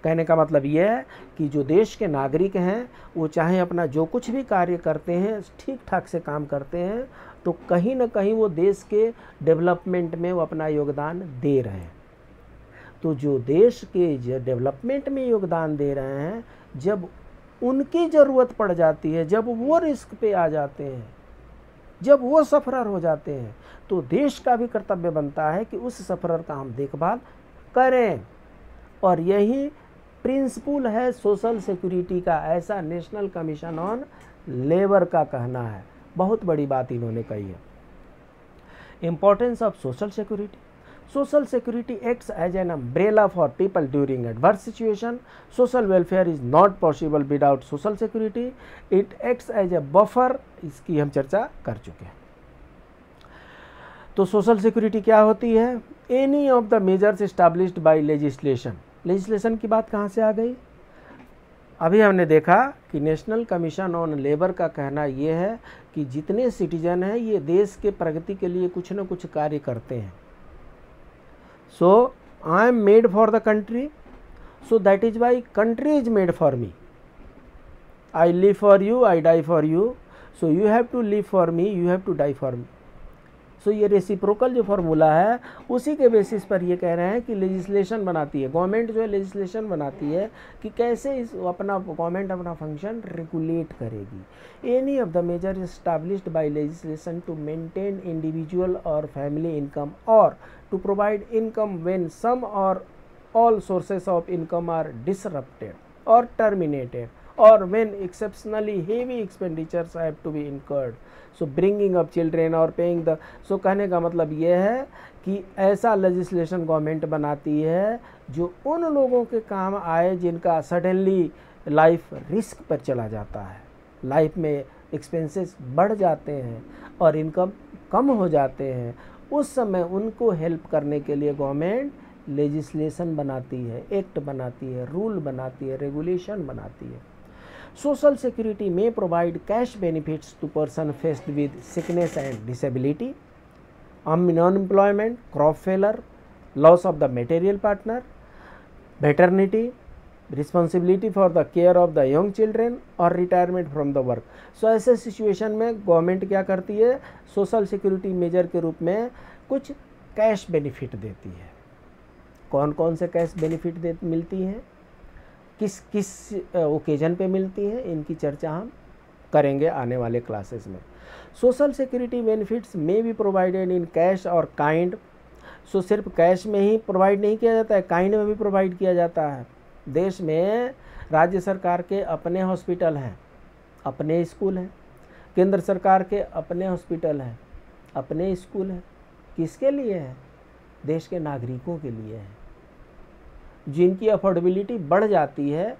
कहने का मतलब यह है कि जो देश के नागरिक हैं वो चाहे अपना जो कुछ भी कार्य करते हैं, ठीक ठाक से काम करते हैं, तो कहीं ना कहीं वो देश के डेवलपमेंट में वो अपना योगदान दे रहे हैं. तो जो देश के डेवलपमेंट में योगदान दे रहे हैं, जब उनकी ज़रूरत पड़ जाती है, जब वो रिस्क पे आ जाते हैं, जब वो सफ़रर हो जाते हैं, तो देश का भी कर्तव्य बनता है कि उस सफ़रर का हम देखभाल करें। और यही प्रिंसिपल है सोशल सिक्योरिटी का, ऐसा नेशनल कमीशन ऑन लेबर का कहना है। बहुत बड़ी बात इन्होंने कही है। Importance of social security. Social security acts as an umbrella for people during adverse situation. Social welfare is not possible without social security. It acts as a buffer, इसकी हम चर्चा कर चुके हैं। तो सोशल सिक्योरिटी क्या होती है? Any of the measures established by legislation. Legislation की बात कहाँ से आ गई? अभी हमने देखा कि नेशनल कमीशन ऑन लेबर का कहना ये है कि जितने सिटीजन हैं ये देश के प्रगति के लिए कुछ न कुछ कार्य करते हैं। So I am made for the country, so that is why country is made for me. I live for you, I die for you, so you have to live for me, you have to die for me. So ये reciprocal जो formula है उसी के basis पर ये कह रहे हैं कि लेजिस्लेशन बनाती है गवर्नमेंट, जो है लेजिस्लेशन बनाती है कि कैसे इस अपना गवर्नमेंट अपना फंक्शन रेगुलेट करेगी। Any of the major established by legislation to maintain individual और फैमिली इनकम और to provide income when some और all sources of income are disrupted और टर्मिनेटेड और when exceptionally heavy expenditures have to be incurred, so bringing up children और paying the, so कहने का मतलब ये है कि ऐसा legislation गवर्नमेंट बनाती है जो उन लोगों के काम आए जिनका सडनली लाइफ रिस्क पर चला जाता है, लाइफ में एक्सपेंसेस बढ़ जाते हैं और इनकम कम हो जाते हैं। उस समय उनको हेल्प करने के लिए गवर्नमेंट लेजिस्लेशन बनाती है, एक्ट बनाती है, रूल बनाती है, रेगुलेशन बनाती है। Social security may provide cash benefits to person faced with sickness and disability, unemployment, crop failure, loss of the material partner, maternity, responsibility for the care of the young children और retirement from the work। So ऐसे situation में government क्या करती है? Social security measure के रूप में कुछ कैश बेनिफिट देती है। कौन कौन से कैश बेनिफिट मिलती हैं, किस किस ओकेजन पे मिलती हैं, इनकी चर्चा हम करेंगे आने वाले क्लासेस में। सोशल सिक्योरिटी बेनिफिट्स में भी प्रोवाइडेड इन कैश और काइंड। सो सिर्फ कैश में ही प्रोवाइड नहीं किया जाता है, काइंड में भी प्रोवाइड किया जाता है। देश में राज्य सरकार के अपने हॉस्पिटल हैं, अपने स्कूल हैं, केंद्र सरकार के अपने हॉस्पिटल हैं, अपने स्कूल हैं। किसके लिए है? देश के नागरिकों के लिए है, जिनकी अफोर्डेबिलिटी बढ़ जाती है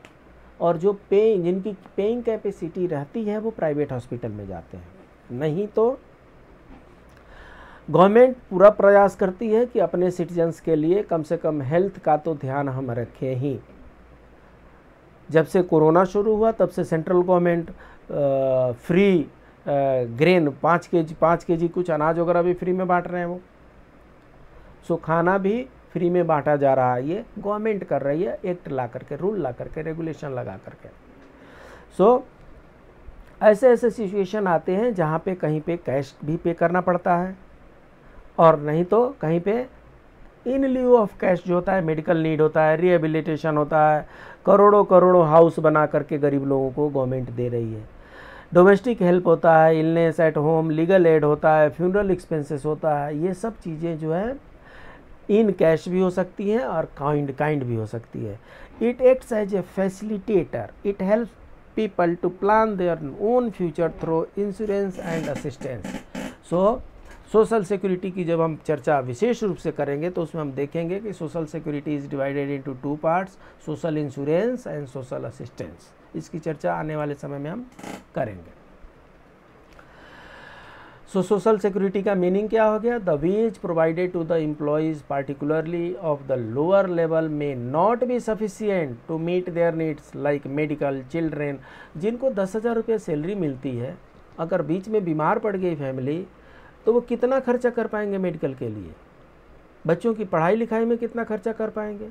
और जो जिनकी पेइंग कैपेसिटी रहती है वो प्राइवेट हॉस्पिटल में जाते हैं। नहीं तो गवर्नमेंट पूरा प्रयास करती है कि अपने सिटीजन्स के लिए कम से कम हेल्थ का तो ध्यान हम रखें ही। जब से कोरोना शुरू हुआ तब से central government free grain 5 KG कुछ अनाज वगैरह भी फ्री में बांट रहे हैं वो। सो खाना भी फ्री में बांटा जा रहा है, ये गवर्नमेंट कर रही है, एक्ट ला करके, रूल ला करके, रेगुलेशन लगा करके। सो ऐसे ऐसे सिचुएशन आते हैं जहाँ पे कहीं पे कैश भी पे करना पड़ता है और नहीं तो कहीं पे इन लिeu ऑफ कैश जो होता है मेडिकल नीड होता है, रिहेबिलिटेशन होता है, करोड़ों करोड़ों हाउस बना करके गरीब लोगों को गवर्नमेंट दे रही है। डोमेस्टिक हेल्प होता है, illness at home, legal aid होता है, फ्यूनरल एक्सपेंसेस होता है। ये सब चीज़ें जो है इन कैश भी हो सकती है और काइंड भी हो सकती है। It acts as a facilitator, it helps people to plan their own future through insurance and assistance. So social security की जब हम चर्चा विशेष रूप से करेंगे तो उसमें हम देखेंगे कि social security is divided into 2 parts, social insurance and social assistance. इसकी चर्चा आने वाले समय में हम करेंगे। सो सोशल सिक्योरिटी का मीनिंग क्या हो गया? The wage provided to the employees particularly of the lower level may not be sufficient to meet their needs like medical, children. जिनको 10,000 रुपये सैलरी मिलती है, अगर बीच में बीमार पड़ गई फैमिली तो वो कितना खर्चा कर पाएंगे मेडिकल के लिए? बच्चों की पढ़ाई लिखाई में कितना खर्चा कर पाएंगे?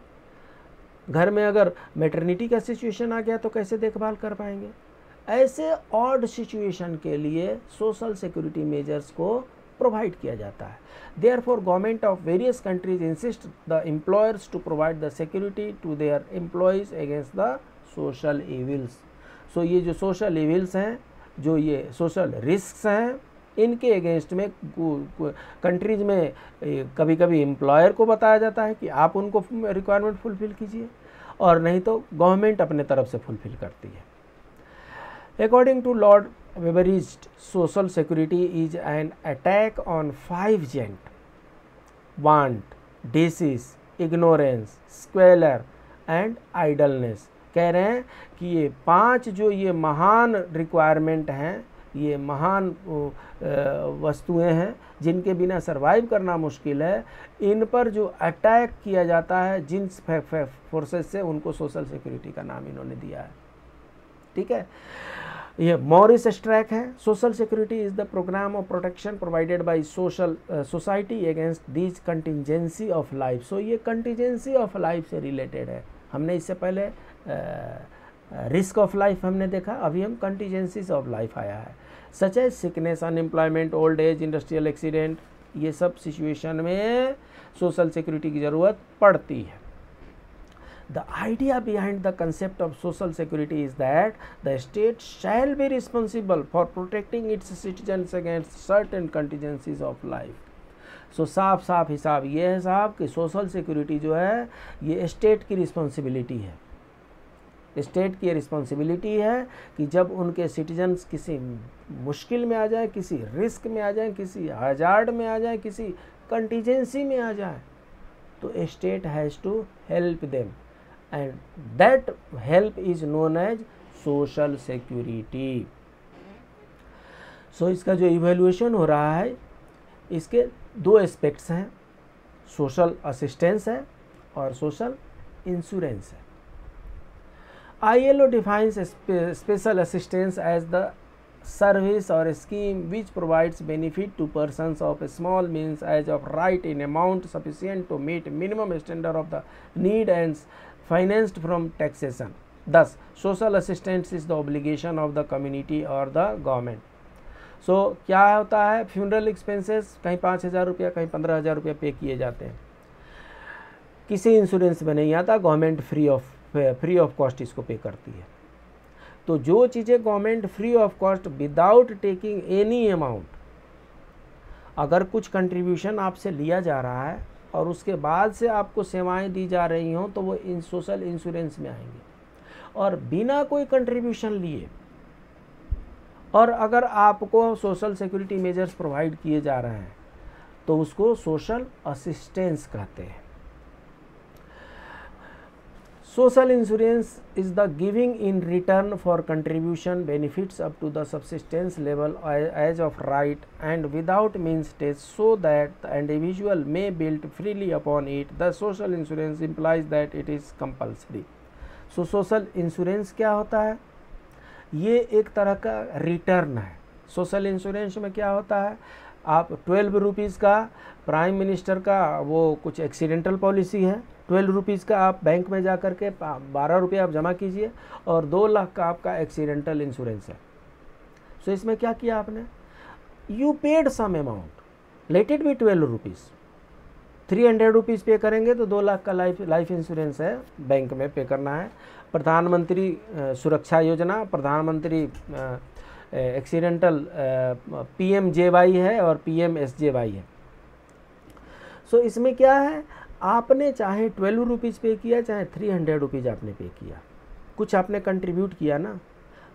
घर में अगर मैटरनिटी का सिचुएशन आ गया तो कैसे देखभाल कर पाएंगे? ऐसे ऑड सिचुएशन के लिए सोशल सिक्योरिटी मेजर्स को प्रोवाइड किया जाता है। Therefore government of various countries insist the employers to provide the security to their employees against the social evils. So ये जो सोशल इविल्स हैं, जो ये सोशल रिस्क्स हैं, इनके अगेंस्ट में कंट्रीज में कभी कभी एम्प्लॉयर को बताया जाता है कि आप उनको रिक्वायरमेंट फुलफ़िल कीजिए, और नहीं तो गवर्नमेंट अपने तरफ से फुलफ़िल करती है। According to lord Beveridge, social security is an attack on 5 giants: want, disease, ignorance, squalor and idleness. कह रहे हैं कि ये 5 जो ये महान रिक्वायरमेंट हैं, ये महान वस्तुएं हैं जिनके बिना सरवाइव करना मुश्किल है, इन पर जो अटैक किया जाता है जिन फोर्सेस से, उनको सोशल सिक्योरिटी का नाम इन्होंने दिया है। ठीक है, ये मॉरिस स्ट्रैक है। Social security is the programme of protection provided by social society against these contingency of life. So ये कंटिजेंसी ऑफ लाइफ से रिलेटेड है। हमने इससे पहले रिस्क ऑफ लाइफ हमने देखा, अभी हम कंटिजेंसीज ऑफ लाइफ आया है, such as sickness, unemployment, old age, industrial accident. ये सब सिचुएशन में सोशल सिक्योरिटी की ज़रूरत पड़ती है। The idea behind the concept of social security is that the state shall be responsible for protecting its citizens against certain contingencies of life. So साफ हिसाब ये है साहब कि सोशल सिक्योरिटी जो है ये स्टेट की रिस्पॉन्सिबिलिटी है। स्टेट की रिस्पॉन्सिबिलिटी है कि जब उनके सिटीजन्स किसी मुश्किल में आ जाए, किसी रिस्क में आ जाए, किसी हजार्ड में आ जाए, किसी कंटीजेंसी में आ जाए, तो state has to help them, and that help is known as social security. So इसका जो इवैल्यूएशन हो रहा है, इसके 2 एस्पेक्ट्स हैं, सोशल असिस्टेंस है और सोशल इंश्योरेंस है। ILO defines special assistance as the service or scheme which provides benefit to persons of small means as of right in amount sufficient to meet minimum standard of the need and financed from taxation. Thus, social assistance is the obligation of the community or the government. So, क्या होता है, funeral expenses कहीं 5,000 रुपया, कहीं 15,000 रुपया पे किए जाते हैं, किसी इंश्योरेंस में नहीं आता, गवर्नमेंट फ्री ऑफ कॉस्ट इसको पे करती है। तो जो चीज़ें government free of cost without taking any amount, अगर कुछ कंट्रीब्यूशन आपसे लिया जा रहा है और उसके बाद से आपको सेवाएं दी जा रही हों, तो वो इन सोशल इंश्योरेंस में आएंगे। और बिना कोई कंट्रीब्यूशन लिए, और अगर आपको सोशल सिक्योरिटी मेजर्स प्रोवाइड किए जा रहे हैं, तो उसको सोशल असिस्टेंस कहते हैं। Social insurance is the giving in return for contribution benefits up to the subsistence level as of right and without means test, so that the individual may build freely upon it. The social insurance implies that it is compulsory. So social insurance क्या होता है? ये एक तरह का return है। Social insurance में क्या होता है, आप 12 रुपीज़ का प्राइम मिनिस्टर का वो कुछ एक्सीडेंटल पॉलिसी है, 12 रुपीज़ का आप बैंक में जा कर के 12 रुपये आप जमा कीजिए, और 2 लाख का आपका एक्सीडेंटल इंश्योरेंस है। सो इसमें क्या किया आपने, you paid some amount, let it be 12 rupees, 300 rupees pay करेंगे तो 2 लाख का लाइफ इंश्योरेंस है, बैंक में पे करना है। प्रधानमंत्री सुरक्षा योजना, प्रधानमंत्री एक्सीडेंटल PMJY है और PMSJY है। सो इसमें क्या है, आपने चाहे 12 रुपीज़ पे किया, चाहे 300 रुपीज़ आपने पे किया, कुछ आपने कंट्रीब्यूट किया ना,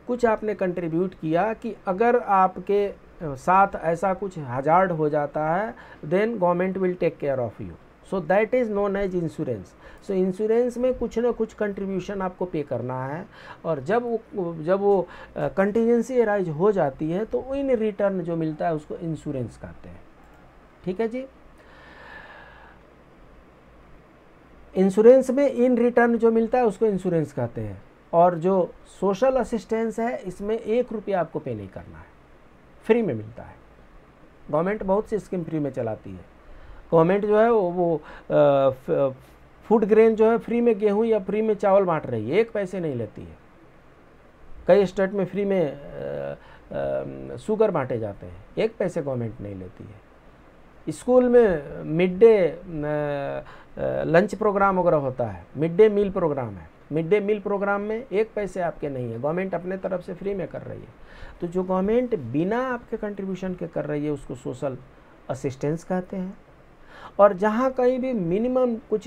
कुछ आपने कंट्रीब्यूट किया कि अगर आपके साथ ऐसा कुछ हजार्ड हो जाता है, then government will take care of you. So that is known as insurance. So insurance में कुछ ना कुछ कंट्रीब्यूशन आपको पे करना है, और जब वो कंटीजेंसी अराइज हो जाती है तो इन रिटर्न जो मिलता है उसको इंश्योरेंस कहते हैं। ठीक है जी, इंश्योरेंस में इन रिटर्न जो मिलता है उसको इंश्योरेंस कहते हैं। और जो सोशल असिस्टेंस है, इसमें 1 रुपया आपको पे नहीं करना है, फ्री में मिलता है। गवर्नमेंट बहुत सी स्कीम फ्री में चलाती है। गवर्नमेंट जो है वो फूड ग्रेन जो है फ्री में गेहूं या फ्री में चावल बांट रही है, 1 पैसे नहीं लेती है। कई स्टेट में फ्री में शुगर बांटे जाते हैं, 1 पैसे गवर्नमेंट नहीं लेती है। स्कूल में मिड डे लंच प्रोग्राम वगैरह होता है, मिड डे मील प्रोग्राम है, मिड डे मील प्रोग्राम में 1 पैसे आपके नहीं है, गवर्नमेंट अपने तरफ से फ्री में कर रही है। तो जो गवर्नमेंट बिना आपके कंट्रीब्यूशन के कर रही है उसको सोशल असिस्टेंस कहते हैं। और जहाँ कहीं भी मिनिमम कुछ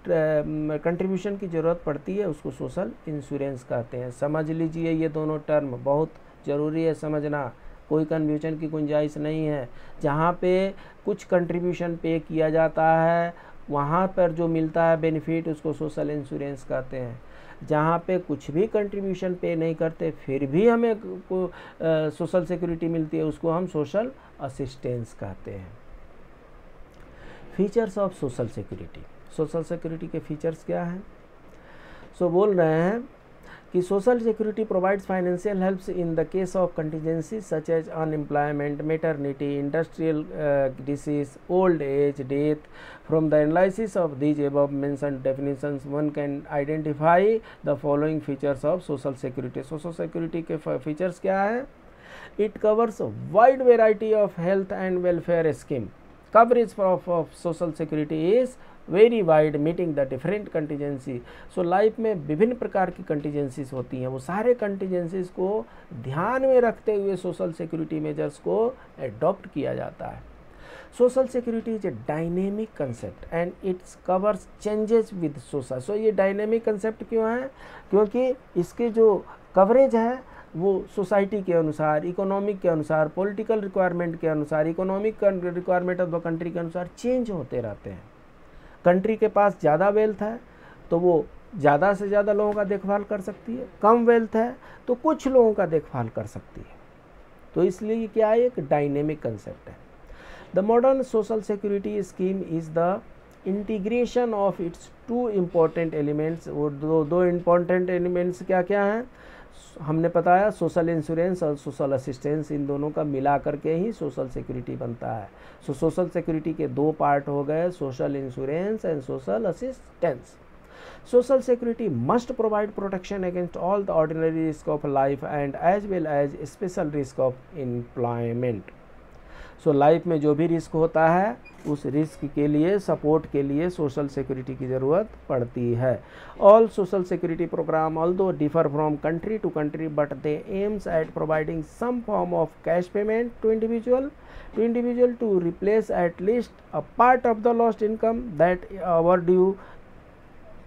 कंट्रीब्यूशन की ज़रूरत पड़ती है उसको सोशल इंश्योरेंस कहते हैं। समझ लीजिए, ये दोनों टर्म बहुत ज़रूरी है समझना, कोई कन्फ्यूजन की गुंजाइश नहीं है। जहाँ पे कुछ कंट्रीब्यूशन पे किया जाता है वहाँ पर जो मिलता है बेनिफिट उसको सोशल इंश्योरेंस कहते हैं। जहाँ पे कुछ भी कंट्रीब्यूशन पे नहीं करते फिर भी हमें सोशल सिक्योरिटी मिलती है उसको हम सोशल असिस्टेंस कहते हैं। Features of social security, social security के फीचर्स क्या हैं? सो बोल रहे हैं कि social security provides financial helps in the case of contingencies such as unemployment, maternity, industrial disease, old age, death. From the analysis of these above mentioned definitions one can identify the following features of social security. Social security के features क्या है? It covers wide variety of health and welfare scheme. Coverage of social security is very wide, meeting the different contingency. So life में विभिन्न प्रकार की contingencies होती हैं, वो सारे कंटीजेंसीज को ध्यान में रखते हुए सोशल सिक्योरिटी मेजर्स को एडॉप्ट किया जाता है। Social security is a dynamic concept and it's covers changes with social. So ये डायनेमिक कंसेप्ट क्यों है? क्योंकि इसके जो कवरेज है वो सोसाइटी के अनुसार, इकोनॉमिक के अनुसार, पॉलिटिकल रिक्वायरमेंट के अनुसार, economic requirement of the country के अनुसार चेंज होते रहते हैं। कंट्री के पास ज़्यादा वेल्थ है तो वो ज़्यादा से ज़्यादा लोगों का देखभाल कर सकती है, कम वेल्थ है तो कुछ लोगों का देखभाल कर सकती है। तो इसलिए क्या है? एक डायनेमिक कंसेप्ट है। The modern social security scheme is the integration of its two important elements. वो दो इम्पोर्टेंट एलिमेंट्स क्या क्या हैं? हमने बताया सोशल इंश्योरेंस और सोशल असिस्टेंस, इन दोनों का मिला करके ही सोशल सिक्योरिटी बनता है। सो सोशल सिक्योरिटी के 2 पार्ट हो गए, social insurance and social assistance. Social security must provide protection against all the ordinary risk of life and as well as special risk of employment. So life में जो भी risk होता है उस risk के लिए, सपोर्ट के लिए सोशल सिक्योरिटी की ज़रूरत पड़ती है। All social security programme although differ from country to country but they aims at providing some form of cash payment to individual to replace at least a part of the lost income that over due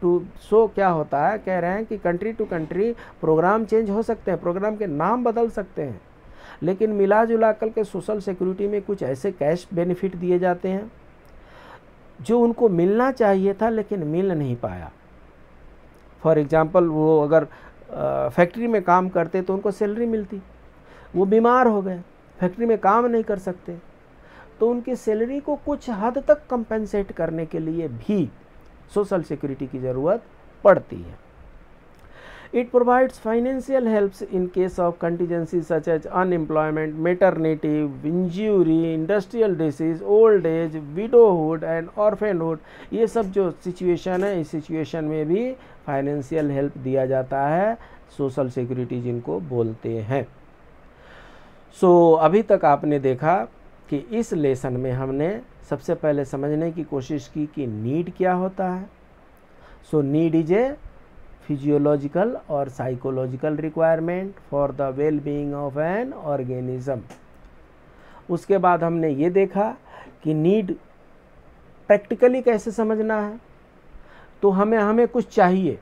to. So क्या होता है? कह रहे हैं कि country to country programme change हो सकते हैं, प्रोग्राम के नाम बदल सकते हैं, लेकिन मिला जुला कर के सोशल सिक्योरिटी में कुछ ऐसे कैश बेनिफिट दिए जाते हैं जो उनको मिलना चाहिए था लेकिन मिल नहीं पाया। फॉर एग्जांपल, वो अगर फैक्ट्री में काम करते तो उनको सैलरी मिलती, वो बीमार हो गए, फैक्ट्री में काम नहीं कर सकते, तो उनकी सैलरी को कुछ हद तक कंपेंसेट करने के लिए भी सोशल सिक्योरिटी की ज़रूरत पड़ती है। It provides financial helps in case of contingencies such as unemployment, maternity, injury, industrial disease, old age, widowhood and orphanhood। ये सब जो सिचुएशन है, इस सिचुएशन में भी फाइनेंशियल हेल्प दिया जाता है, सोशल सिक्योरिटी जिनको बोलते हैं। सो अभी तक आपने देखा कि इस लेसन में हमने सबसे पहले समझने की कोशिश की कि नीड क्या होता है। So need is a physiological और psychological requirement for the well being of an organism. उसके बाद हमने ये देखा कि नीड प्रैक्टिकली कैसे समझना है। तो हमें कुछ चाहिए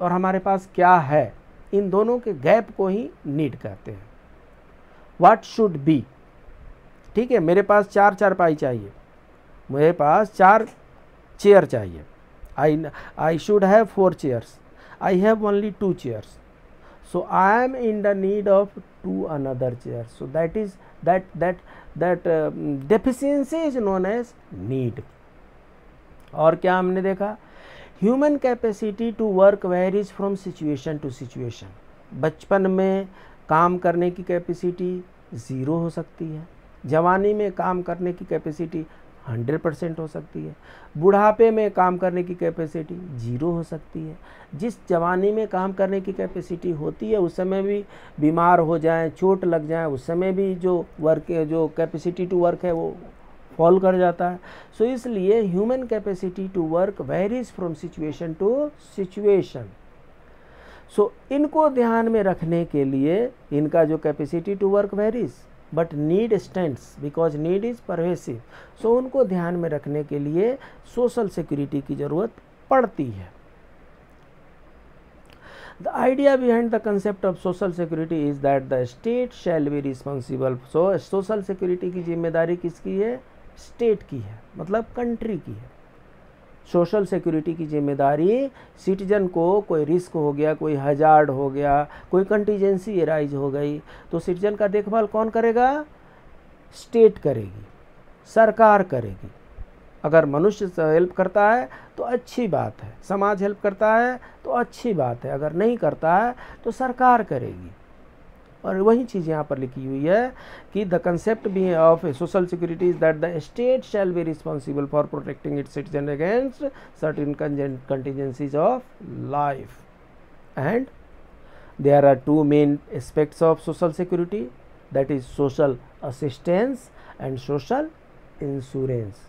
और हमारे पास क्या है, इन दोनों के गैप को ही नीड कहते हैं। व्हाट शुड बी, ठीक है, मेरे पास 4 चारपाई चाहिए, मेरे पास 4 चेयर चाहिए। I should have 4 chairs, I have only 2 chairs, so I am in the need of 2 another chairs. So that deficiency is known as need. और क्या हमने देखा? Human capacity to work varies from situation to situation. बचपन में काम करने की capacity 0 हो सकती है, जवानी में काम करने की कैपेसिटी 100% हो सकती है, बुढ़ापे में काम करने की कैपेसिटी 0 हो सकती है। जिस जवानी में काम करने की कैपेसिटी होती है उस समय भी बीमार हो जाएं, चोट लग जाए, उस समय भी जो कैपेसिटी टू वर्क है वो फॉल कर जाता है। सो इसलिए human capacity to work varies from situation to situation. So इनको ध्यान में रखने के लिए इनका जो capacity to work varies, but need stands because need is pervasive. So उनको ध्यान में रखने के लिए सोशल सिक्योरिटी की ज़रूरत पड़ती है। The idea behind the concept of social security is that the state shall be responsible. So social security की जिम्मेदारी किसकी है? स्टेट की है, मतलब कंट्री की है। सोशल सिक्योरिटी की जिम्मेदारी सिटीजन को कोई रिस्क हो गया, कोई हजार्ड हो गया, कोई कंटीजेंसी अराइज हो गई, तो सिटीजन का देखभाल कौन करेगा? स्टेट करेगी, सरकार करेगी। अगर मनुष्य हेल्प करता है तो अच्छी बात है, समाज हेल्प करता है तो अच्छी बात है, अगर नहीं करता है तो सरकार करेगी। और वही चीज़ यहाँ पर लिखी हुई है कि the concept be of social security is that the state shall be responsible for protecting its citizen against certain contingencies of life. And there are two main aspects of social security, that is social assistance and social insurance.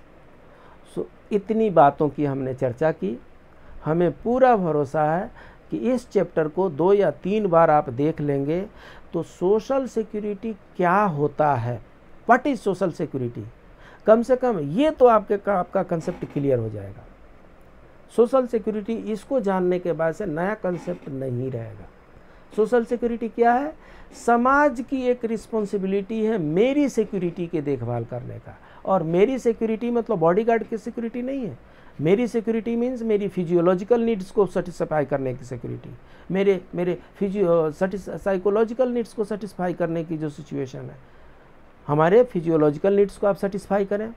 So इतनी बातों की हमने चर्चा की। हमें पूरा भरोसा है कि इस चैप्टर को 2 या 3 बार आप देख लेंगे तो सोशल सिक्योरिटी क्या होता है, व्हाट इज सोशल सिक्योरिटी, कम से कम ये तो आपका कंसेप्ट क्लियर हो जाएगा। सोशल सिक्योरिटी इसको जानने के बाद से नया कंसेप्ट नहीं रहेगा। सोशल सिक्योरिटी क्या है? समाज की एक रिस्पॉन्सिबिलिटी है मेरी सिक्योरिटी के देखभाल करने का। और मेरी सिक्योरिटी मतलब बॉडीगार्ड की सिक्योरिटी नहीं है। मेरी सिक्योरिटी मीन्स मेरी फिजियोलॉजिकल नीड्स को सेटिस्फाई करने की सिक्योरिटी, मेरे साइकोलॉजिकल नीड्स को सेटिस्फाई करने की जो सिचुएशन है, हमारे फिजियोलॉजिकल नीड्स को आप सेटिस्फाई करें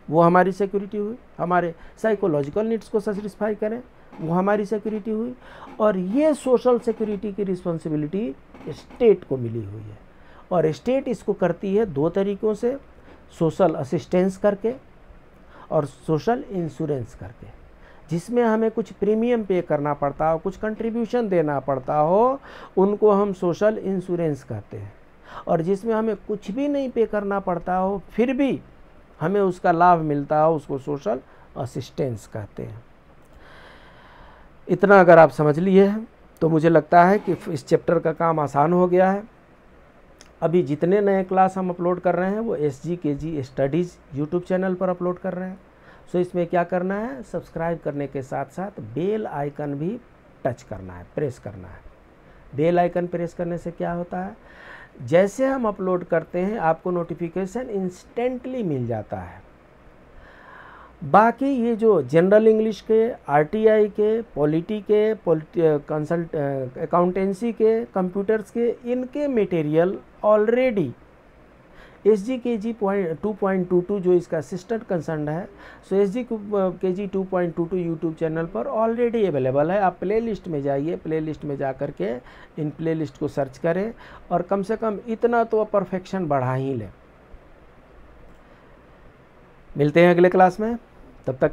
वो हमारी सिक्योरिटी हुई, हमारे साइकोलॉजिकल नीड्स को सेटिस्फाई करें वो हमारी सिक्योरिटी हुई। और ये सोशल सिक्योरिटी की रिस्पॉन्सिबिलिटी स्टेट को मिली हुई है। और स्टेट इसको करती है 2 तरीक़ों से, सोशल असिस्टेंस करके और सोशल इंश्योरेंस करके, जिसमें हमें कुछ प्रीमियम पे करना पड़ता हो, कुछ कंट्रीब्यूशन देना पड़ता हो, उनको हम सोशल इंश्योरेंस कहते हैं। और जिसमें हमें कुछ भी नहीं पे करना पड़ता हो फिर भी हमें उसका लाभ मिलता हो, उसको सोशल असिस्टेंस कहते हैं। इतना अगर आप समझ लिए हैं तो मुझे लगता है कि इस चैप्टर का काम आसान हो गया है। अभी जितने नए क्लास हम अपलोड कर रहे हैं वो SGKG स्टडीज़ यूट्यूब चैनल पर अपलोड कर रहे हैं। सो इसमें क्या करना है? सब्सक्राइब करने के साथ साथ बेल आइकन भी टच करना है, प्रेस करना है। बेल आइकन प्रेस करने से क्या होता है? जैसे हम अपलोड करते हैं आपको नोटिफिकेशन इंस्टेंटली मिल जाता है। बाकी ये जो जनरल इंग्लिश के, RTI के, पॉलिटी के, कंसल्ट अकाउंटेंसी के, कंप्यूटर्स के, इनके मटेरियल ऑलरेडी SGKG 2.22 जो इसका असिस्टेंट कंसर्न है, सो SGKG 2.22 यूट्यूब चैनल पर ऑलरेडी अवेलेबल है। आप प्लेलिस्ट में जाइए, प्लेलिस्ट में जा कर के इन प्लेलिस्ट को सर्च करें और कम से कम इतना तो परफेक्शन बढ़ा ही लें। मिलते हैं अगले क्लास में, तब तक